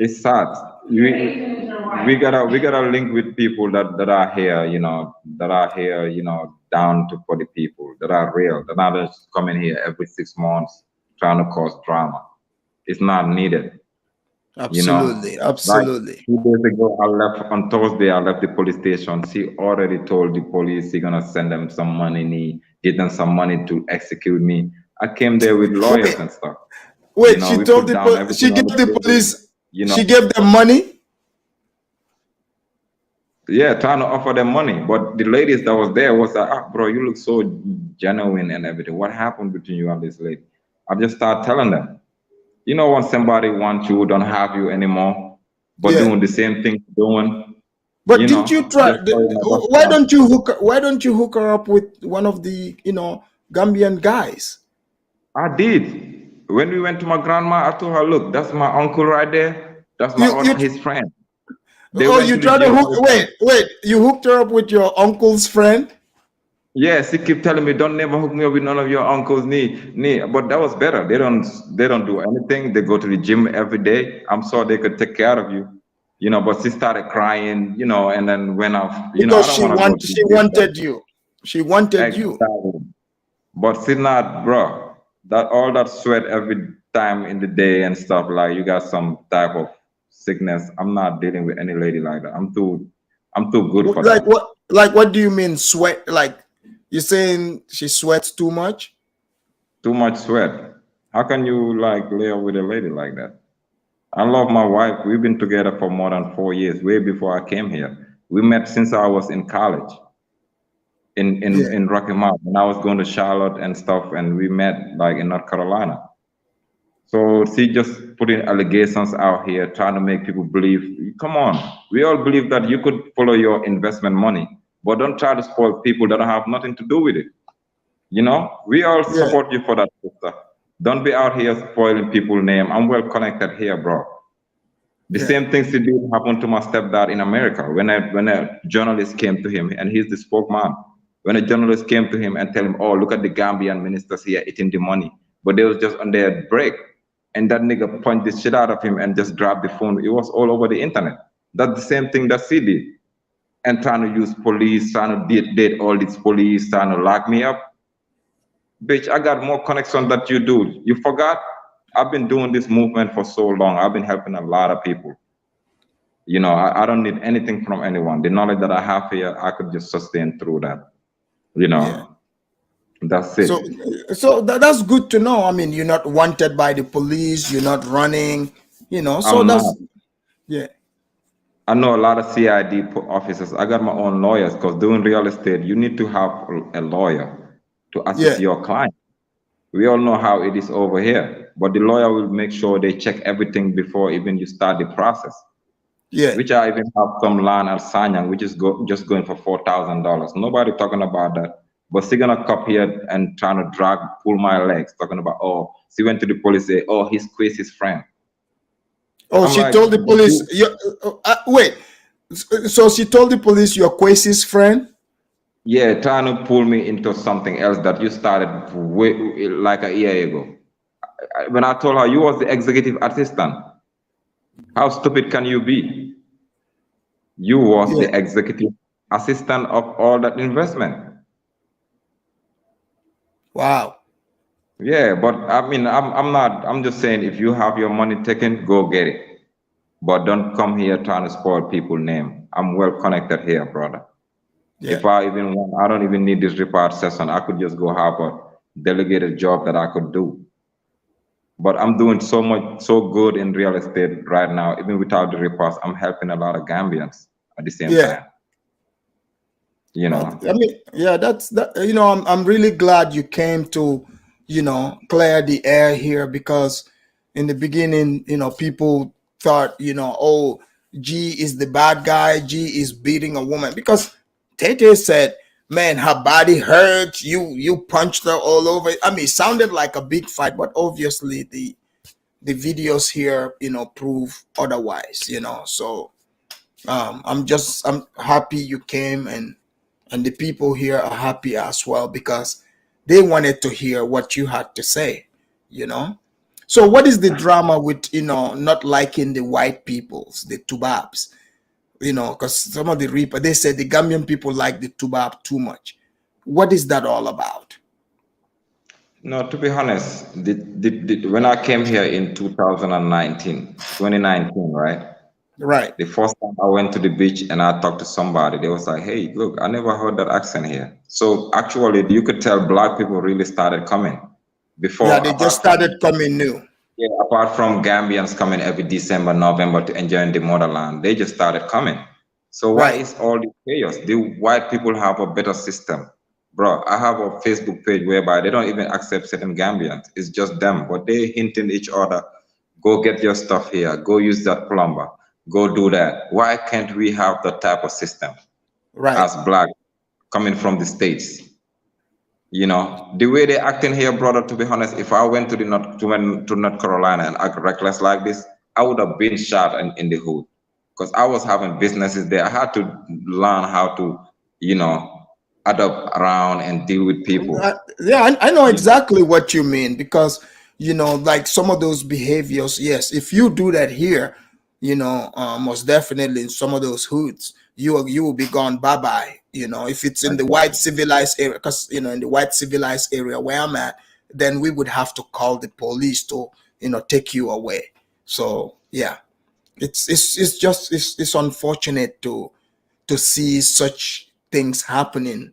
It's sad. We gotta link with people that are here, you know, down to for the people that are real, that are just coming here every 6 months trying to cause drama. It's not needed. You know, Absolutely. like Absolutely. 2 days ago, I left on Thursday. I left the police station. She already told the police he gonna send them some money, give them some money to execute me. I came there with lawyers Wait, and stuff. You wait. know, She we told put the down she everything on gave the the table. police. You know, She gave them money. yeah, trying to offer them money. But the ladies that was there was like, ah, bro, you look so genuine and everything. What happened between you and this lady? I just start telling them. You know, when somebody wants you, don't have you anymore, but Yeah. doing the same thing doing, But you didn't you know, try? just sorry, my best Why friend. don't you hook her up with one of the Gambian guys? I did. When we went to my grandma, I told her, look, that's my uncle right there. That's my You his friend. They oh went you to the tried to gym hook? all the time. Wait. You hooked her up with your uncle's friend? Yes, he keep telling me, don't never hook me up with none of your uncles, knee. But that was better. They don't do anything. They go to the gym every day. I'm sure they could take care of you. You know, but she started crying, you know, and then went off, you know, I Because don't want to go to she this. wanted you. She wanted you. Exactly. But still not, bro. That all that sweat every time in the day and stuff, like you got some type of sickness. I'm not dealing with any lady like that. I'm too good for Like that. what? Like what do you mean sweat? Like you're saying she sweats too much? Too much sweat. How can you like lay up with a lady like that? I love my wife. We've been together for more than 4 years, way before I came here. We met since I was in college in Yeah. Rocky Mount, when I was going to Charlotte and stuff, and we met like in North Carolina. So she just putting allegations out here, trying to make people believe. Come on, we all believe that you could follow your investment money, but don't try to spoil people that don't have nothing to do with it. You know, we all Yeah. support you for that sister. Don't be out here spoiling people's name. I'm well connected here, bro. The Yeah. same thing did happen to my stepdad in America. When a journalist came to him, and he's the spokesman. When a journalist came to him and tell him, "Oh, look at the Gambian ministers here eating the money," but they was just on their break, and that nigga punched the shit out of him and just grabbed the phone. It was all over the internet. That's the same thing that she did, and trying to use police, trying to date all these police, trying to lock me up. Bitch, I got more connection that you do. You forgot? I've been doing this movement for so long. I've been helping a lot of people. You know, I don't need anything from anyone. The knowledge that I have here, I could just sustain through that. You Yeah. know, that's So, it. that's good to know. I mean, you're not wanted by the police. You're not running. So I'm not. that's yeah, I know a lot of CID officers. I got my own lawyers because doing real estate, you need to have a lawyer to assist yeah, your client. We all know how it is over here, but the lawyer will make sure they check everything before even you start the process. yeah. Which I even have some land at Sanyang, which is just going for $4,000. Nobody talking about that. But she gonna come here and trying to pull my legs, talking about, oh, she went to the police, say, oh, he's Quasi's friend. Oh, I'm she like, told the police. Wait. So she told the police you're Kwesi's friend. yeah, trying to pull me into something else that you started like a year ago. When I told her you was the executive assistant, how stupid can you be? You was Yeah. the executive assistant of all that investment. Wow. Yeah, but I mean, I'm not. I'm just saying, if you have your money taken, go get it. But don't come here trying to spoil people's name. I'm well connected here, brother. Yeah. If I even want, I don't even need this report session. I could just go have a delegated job that I could do. But I'm doing so much, so good in real estate right now. Even without the reports, I'm helping a lot of Gambians at the same Yeah. time. You Well, know. I mean, yeah, that's that. I'm really glad you came to, clear the air here, because in the beginning, people thought, oh, G is the bad guy. G is beating a woman, because Tay Tay said, man, her body hurts. You punched her all over. I mean, it sounded like a big fight, but obviously the videos here, prove otherwise. So I'm happy you came, and the people here are happy as well, because they wanted to hear what you had to say, you know. So what is the drama with, not liking the white peoples, the Tubabs? Because some of the Reaper, they said the Gambian people like the Tubab too much. What is that all about? No, to be honest, when I came here in 2019, right? Right. The first time I went to the beach and I talked to somebody, they was like, "Hey, look, I never heard that accent here." So actually, you could tell black people really started coming Yeah, before, they just started coming new. yeah, apart from Gambians coming every December, November to enjoying the motherland, they just started coming. So why Right. is all this chaos? The white people have a better system. Bro, I have a Facebook page whereby they don't even accept certain Gambians. It's just them, but they hinting each other, go get your stuff here, go use that plumber, go do that. Why can't we have that type of system Right. as black coming from the States? The way they acting here, brother. To be honest, if I went to North Carolina and act reckless like this, I would have been shot in the hood, because I was having businesses there. I had to learn how to, you know, adapt around and deal with people. Yeah, I know You know, exactly what you mean, because like some of those behaviors. Yes, if you do that here, most definitely in some of those hoods, you will be gone bye bye. If it's in the white exactly. civilized area, because in the white civilized area where I'm at, then we would have to call the police to take you away. So yeah, it's just it's unfortunate to see such things happening,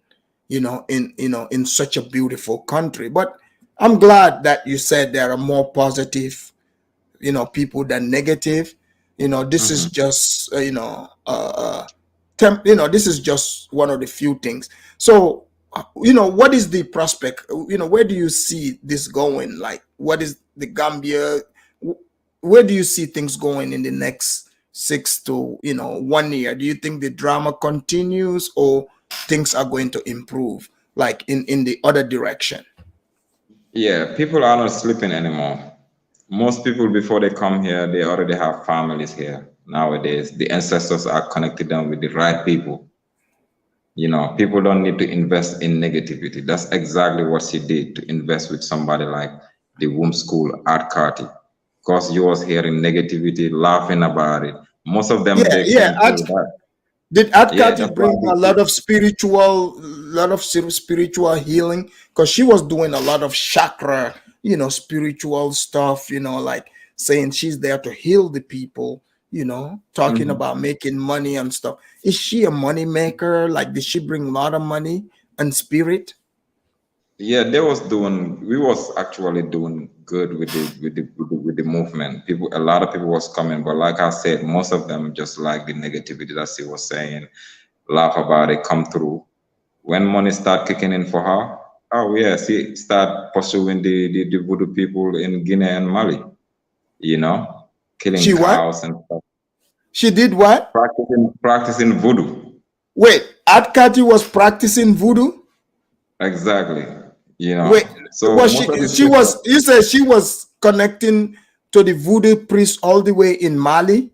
in such a beautiful country. But I'm glad that you said there are more positive, people than negative. This is Hmm. just this is just one of the few things. So what is the prospect? Where do you see this going? Like, what is the Gambia? Where do you see things going in the next 6 to 1 year? Do you think the drama continues, or things are going to improve, like in the other direction? Yeah, people are not sleeping anymore. Most people before they come here, they already have families here nowadays. The ancestors are connected them with the right people. People don't need to invest in negativity. That's exactly what she did, to invest with somebody like the womb school art Carty. Because you was hearing negativity, laughing about it. Most of them, Yeah, they yeah. came through that. Did Yeah, Adkati that's why bring a lot of spiritual healing? Because she was doing a lot of chakra, spiritual stuff, like saying she's there to heal the people, talking Mhm. about making money and stuff. Is she a money maker? Like, did she bring a lot of money and spirit? Yeah, we was actually doing good with the movement. A lot of people was coming, but like I said, most of them just like the negativity that she was saying, laugh about it, come through. When money start kicking in for her, oh yeah, she start pursuing the voodoo people in Guinea and Mali, you know, killing She what? cows and stuff, She did what? practicing voodoo. Wait, Adkati was practicing voodoo? Exactly. Wait, So was most of the she sisters, was you said she was connecting to the voodoo priest all the way in Mali?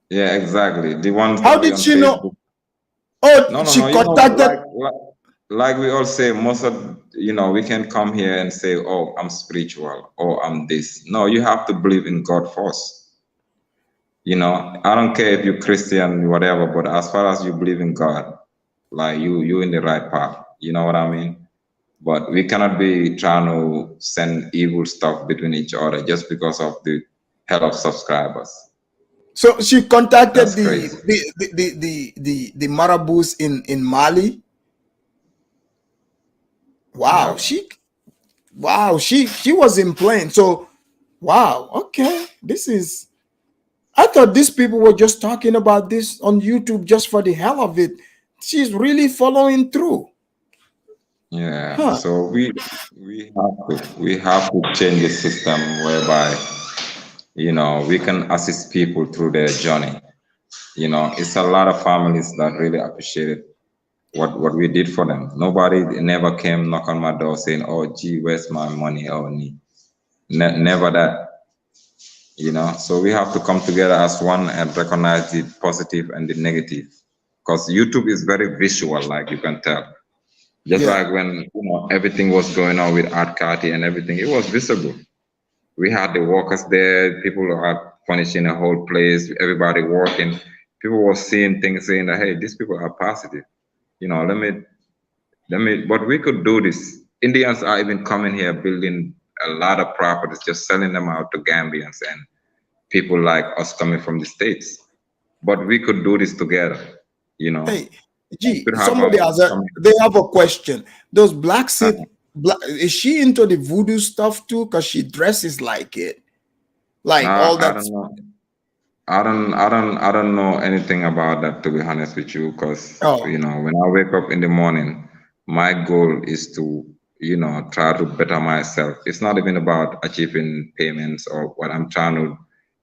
yeah, exactly. The ones How that be did on she know? Facebook. Oh, No, no, she no. contacted. Like we all say, most of we can come here and say, "Oh, I'm spiritual," or "I'm this." No, you have to believe in God first. I don't care if you're Christian, whatever, but as far as you believe in God, like you in the right path. You know what I mean? But we cannot be trying to send evil stuff between each other just because of the hell of subscribers. So she contacted That's the crazy. the marabouts in Mali. Wow, Yeah. she wasn't playing. So wow, okay, this is. I thought these people were just talking about this on YouTube just for the hell of it, she's really following through. Yeah, Huh. so we have to change the system whereby we can assist people through their journey. It's a lot of families that really appreciated what we did for them. Nobody never came knock on my door saying, "Oh, gee, where's my money?" Oh, never that. So we have to come together as one and recognize the positive and the negative, because YouTube is very visual, like you can tell. Just Yeah. like when everything was going on with Art Carty and everything, it was visible. We had the workers there, people are furnishing a whole place, everybody working. People were seeing things, saying that, hey, these people are positive. Let me. But we could do this. Indians are even coming here, building a lot of properties, just selling them out to Gambians and people like us coming from the States. But we could do this together. Hey, We G, could have somebody has a they have a question. Does Black Sid is she into the voodoo stuff too? Because she dresses like it. Like all I that. don't know. I don't know anything about that, to be honest with you, because Oh, when I wake up in the morning, my goal is to try to better myself. It's not even about achieving payments or what. I'm trying to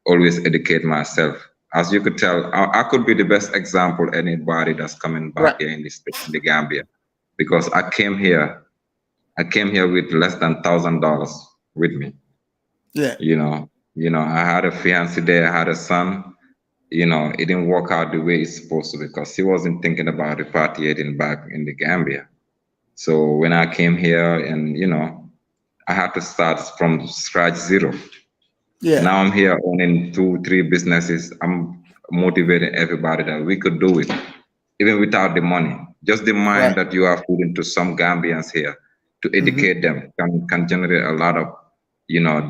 always educate myself. As you could tell, I could be the best example anybody that's coming right. back here in the Gambia, because I came here with less than $1,000 with me. Yeah. I had a fiance there, I had a son. It didn't work out the way it's supposed to, because he wasn't thinking about repatriating back in the Gambia. So when I came here, and I had to start from scratch zero. Yeah. Now I'm here owning 2, 3 businesses. I'm motivating everybody that we could do it, even without the money. Just the mind Right. that you are feeding to some Gambians here to Mm-hmm. educate them can generate a lot of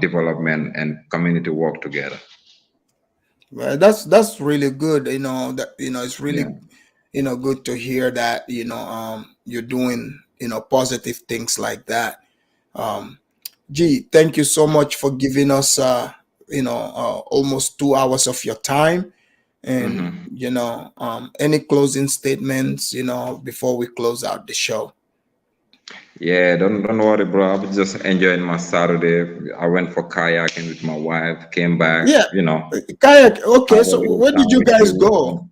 development and community work together. Well, that's really good. That it's Yeah. really good to hear that you're doing positive things like that. Um, Gee, thank you so much for giving us almost 2 hours of your time. And Hmm. any closing statements before we close out the show? Yeah, don't worry, bro. I was just enjoying my Saturday. I went for kayaking with my wife, came back, Yeah, kayak. Okay, had a so little where did time you with guys you. go?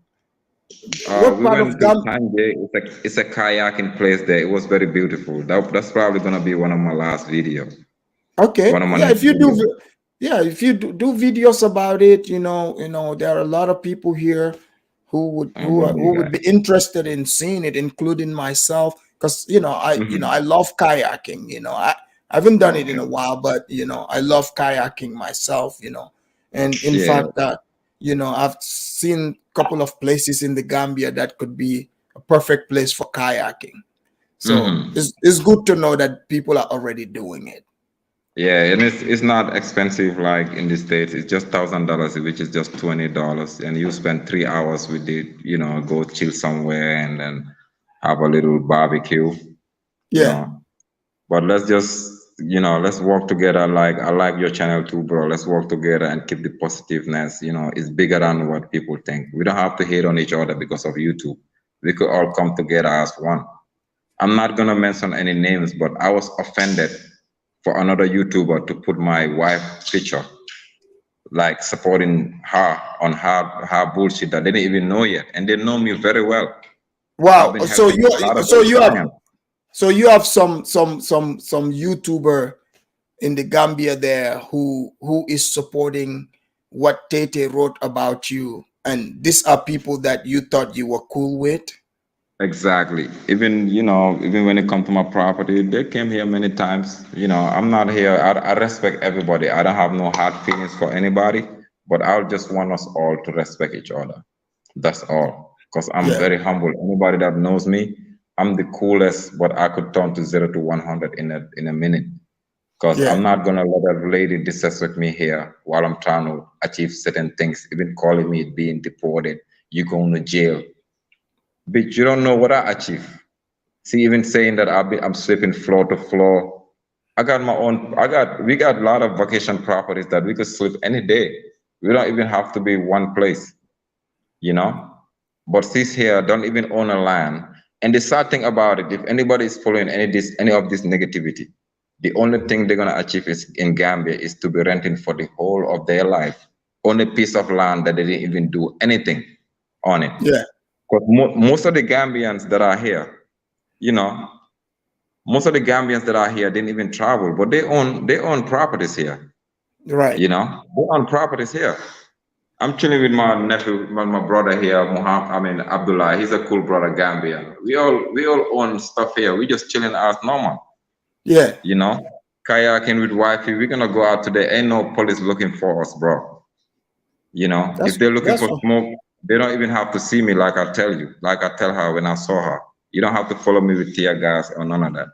What We part went of to Gambia? Tanje. It's a kayaking place there. It was very beautiful. That's probably gonna be one of my last video. Okay, One of my yeah. next If you do, video. yeah, if you do videos about it, there are a lot of people here I love you who would guys. be interested in seeing it, including myself, because I Hmm. love kayaking. I haven't done it in Okay. a while, but I love kayaking myself. And in Yeah. fact, I've seen a couple of places in the Gambia that could be a perfect place for kayaking. So Hmm. it's good to know that people are already doing it. Yeah, and it's not expensive like in the States. It's just $1,000, which is just $20, and you spend 3 hours with it. Go chill somewhere and then have a little barbecue. You Yeah. know, but let's work together. Like I like your channel too, bro. Let's work together and keep the positiveness. It's bigger than what people think. We don't have to hate on each other because of YouTube. We could all come together as one. I'm not gonna mention any names, but I was offended for another YouTuber to put my wife picture, like supporting her on her bullshit that they didn't even know yet, and they know me very well. I've Wow. been helping a lot of those clients. So you have some YouTuber in the Gambia there who is supporting what Tay Tay wrote about you, and these are people that you thought you were cool with. Exactly. Even when it comes to my property, they came here many times. I'm not here. I respect everybody. I don't have no hard feelings for anybody, but I just want us all to respect each other. That's all. Because I'm Yeah. very humble. Anybody that knows me, I'm the coolest, but I could turn to 0 to 100 in a minute. Because Yeah. I'm not gonna let a lady disrespect me here while I'm trying to achieve certain things, even calling me being deported, you going to jail. Bitch, you don't know what I achieve. See, even saying that I'm sleeping floor to floor. We got a lot of vacation properties that we could sleep any day. We don't even have to be one place, you know? but sis here don't even own a land. And the sad thing about it, if anybody is following any of this negativity, the only thing they're gonna achieve is in Gambia is to be renting for the whole of their life on a piece of land that they didn't even do anything on it. Yeah. Because most of the Gambians that are here, you know, most of the Gambians that are here didn't even travel, but they own properties here. Right. You know, they own properties here. I'm chilling with my nephew, my brother here, Abdullah. He's a cool brother, Gambian. We all own stuff here. We just chilling as normal. Yeah. You know, kayaking with wifey. We're gonna go out today. Ain't no police looking for us, bro. You know, if they're looking for smoke, they don't even have to see me like I tell you, like I tell her when I saw her. You don't have to follow me with tear gas or none of that.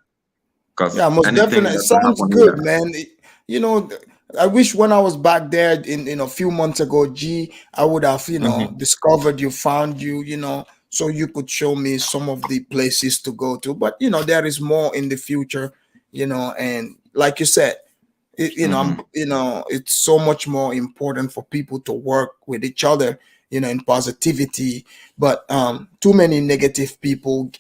Because Yeah, most anything definitely. It that can sounds happen good, here. man. You know, I wish when I was back there in a few months ago, G, I would have, Mhm. discovered you, found you, so you could show me some of the places to go to. But there is more in the future, and like you said, Mhm. it's so much more important for people to work with each other, in positivity. But too many negative people,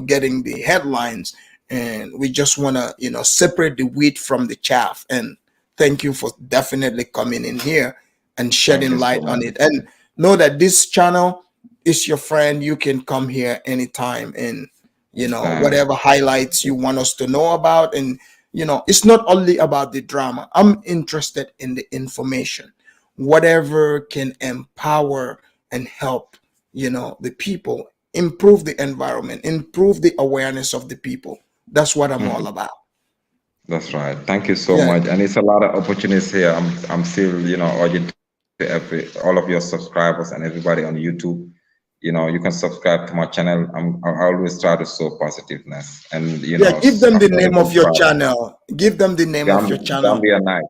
getting the headlines, and we just want to, separate the wheat from the chaff. And thank you for definitely coming in here and Thank shedding you so light on much. it. And know that this channel is your friend. You can come here anytime, and Thanks. whatever highlights you want us to know about. And it's not only about the drama. I'm interested in the information, whatever can empower and help the people, improve the environment, improve the awareness of the people. That's what I'm all Mhm. about. That's right. Thank you so Yeah. much. And it's a lot of opportunities here. I'm still, urging to all of your subscribers and everybody on YouTube. You can subscribe to my channel. I always try to show positiveness and Yeah, give them the support a name good of your brother. channel. Give them the name of your channel. Gambia nice.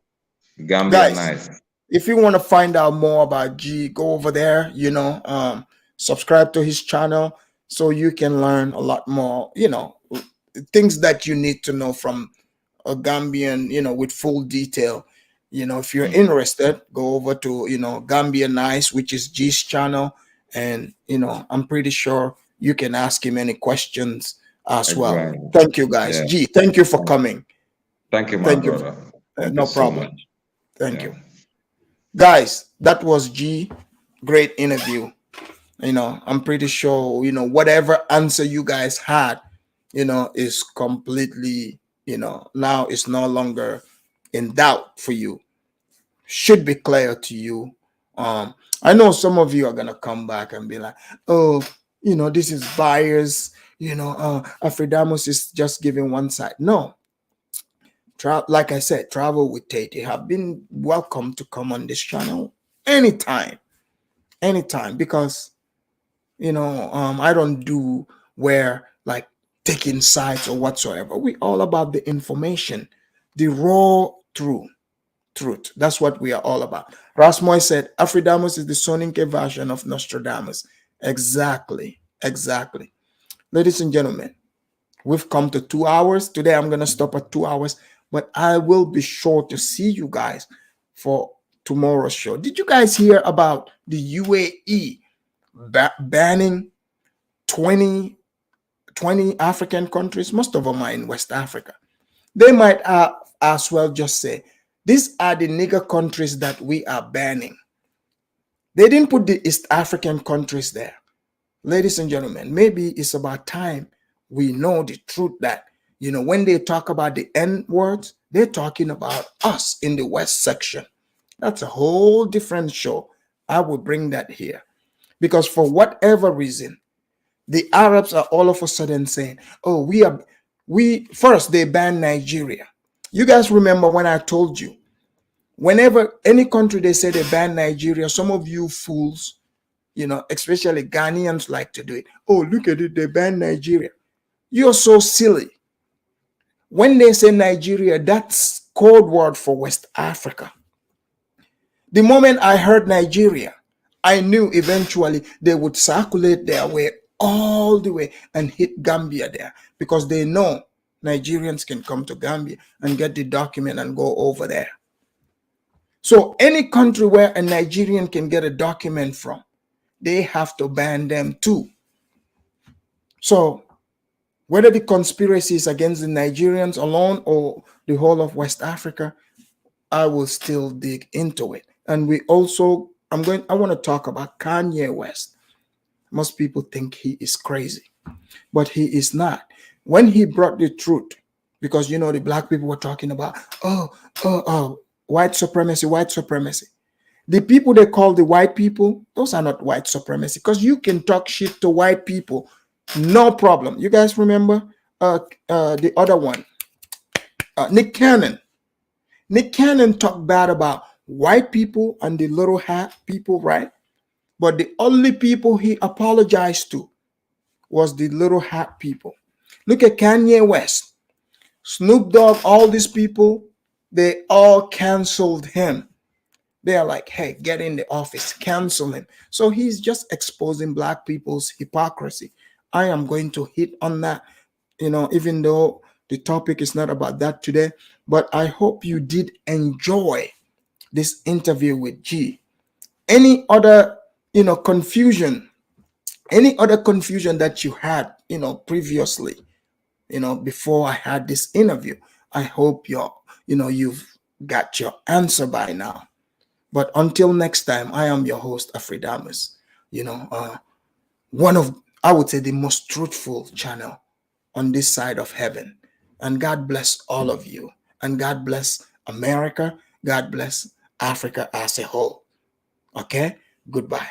Gambia Guys, nice. if you want to find out more about G, go over there, subscribe to his channel so you can learn a lot more, things that you need to know from a Gambian, with full detail. If you're Mhm. interested, go over to, Gambia Nice, which is G's channel. And, I'm pretty sure you can ask him any questions as well. Exactly. Thank you, guys. Yeah. G, thank you for coming. Thank you, my Thank you. brother. Thank you No so problem. much. Thank Yeah. you. Guys, that was G. Great interview. I'm pretty sure, whatever answer you guys had, is completely, now it's no longer in doubt for you. Should be clear to you. I know some of you are gonna come back and be like, oh, this is bias, Afridamos is just giving one side. No. Like I said, travel with Tay Tay have been welcome to come on this channel anytime, anytime, because I don't do where like taking sides or whatsoever. We all about the information, the raw truth. That's what we are all about. Rasmoy said Afridamus is the Soninke version of Nostradamus. Exactly. Exactly. Ladies and gentlemen, we've come to 2 hours. Today I'm gonna stop at 2 hours, but I will be sure to see you guys for tomorrow's show. Did you guys hear about the UAE banning 20, 20 African countries? Most of them are in West Africa. They might as well just say, these are the nigger countries that we are banning. They didn't put the East African countries there. Ladies and gentlemen, maybe it's about time we know the truth that, when they talk about the N words, they're talking about us in the West section. That's a whole different show. I will bring that here. Because for whatever reason, the Arabs are all of a sudden saying, oh, we first they banned Nigeria. You guys remember when I told you, whenever any country they say they ban Nigeria, some of you fools, especially Ghanaians like to do it. Oh, look at it, they ban Nigeria. You're so silly. When they say Nigeria, that's code word for West Africa. The moment I heard Nigeria, I knew eventually they would circulate their way all the way and hit Gambia there, because they know Nigerians can come to Gambia and get the document and go over there. So any country where a Nigerian can get a document from, they have to ban them too. So whether the conspiracy is against the Nigerians alone or the whole of West Africa, I will still dig into it. And I want to talk about Kanye West. Most people think he is crazy, but he is not. When he brought the truth, because the black people were talking about, white supremacy, white supremacy. The people they call the white people, those are not white supremacy, because you can talk shit to white people, no problem. You guys remember the other one, Nick Cannon. Nick Cannon talked bad about white people and the little hat people, right? But the only people he apologized to was the little hat people. Look at Kanye West, Snoop Dogg, all these people, they all canceled him. They are like, hey, get in the office, cancel him. So he's just exposing black people's hypocrisy. I am going to hit on that, even though the topic is not about that today. But I hope you did enjoy this interview with G. Any other, confusion, that you had, previously, before I had this interview, I hope you've got your answer by now. But until next time, I am your host, Afridamus. One of, I would say, the most truthful channel on this side of heaven. And God bless all of you. And God bless America. God bless Africa as a whole. Okay? Goodbye.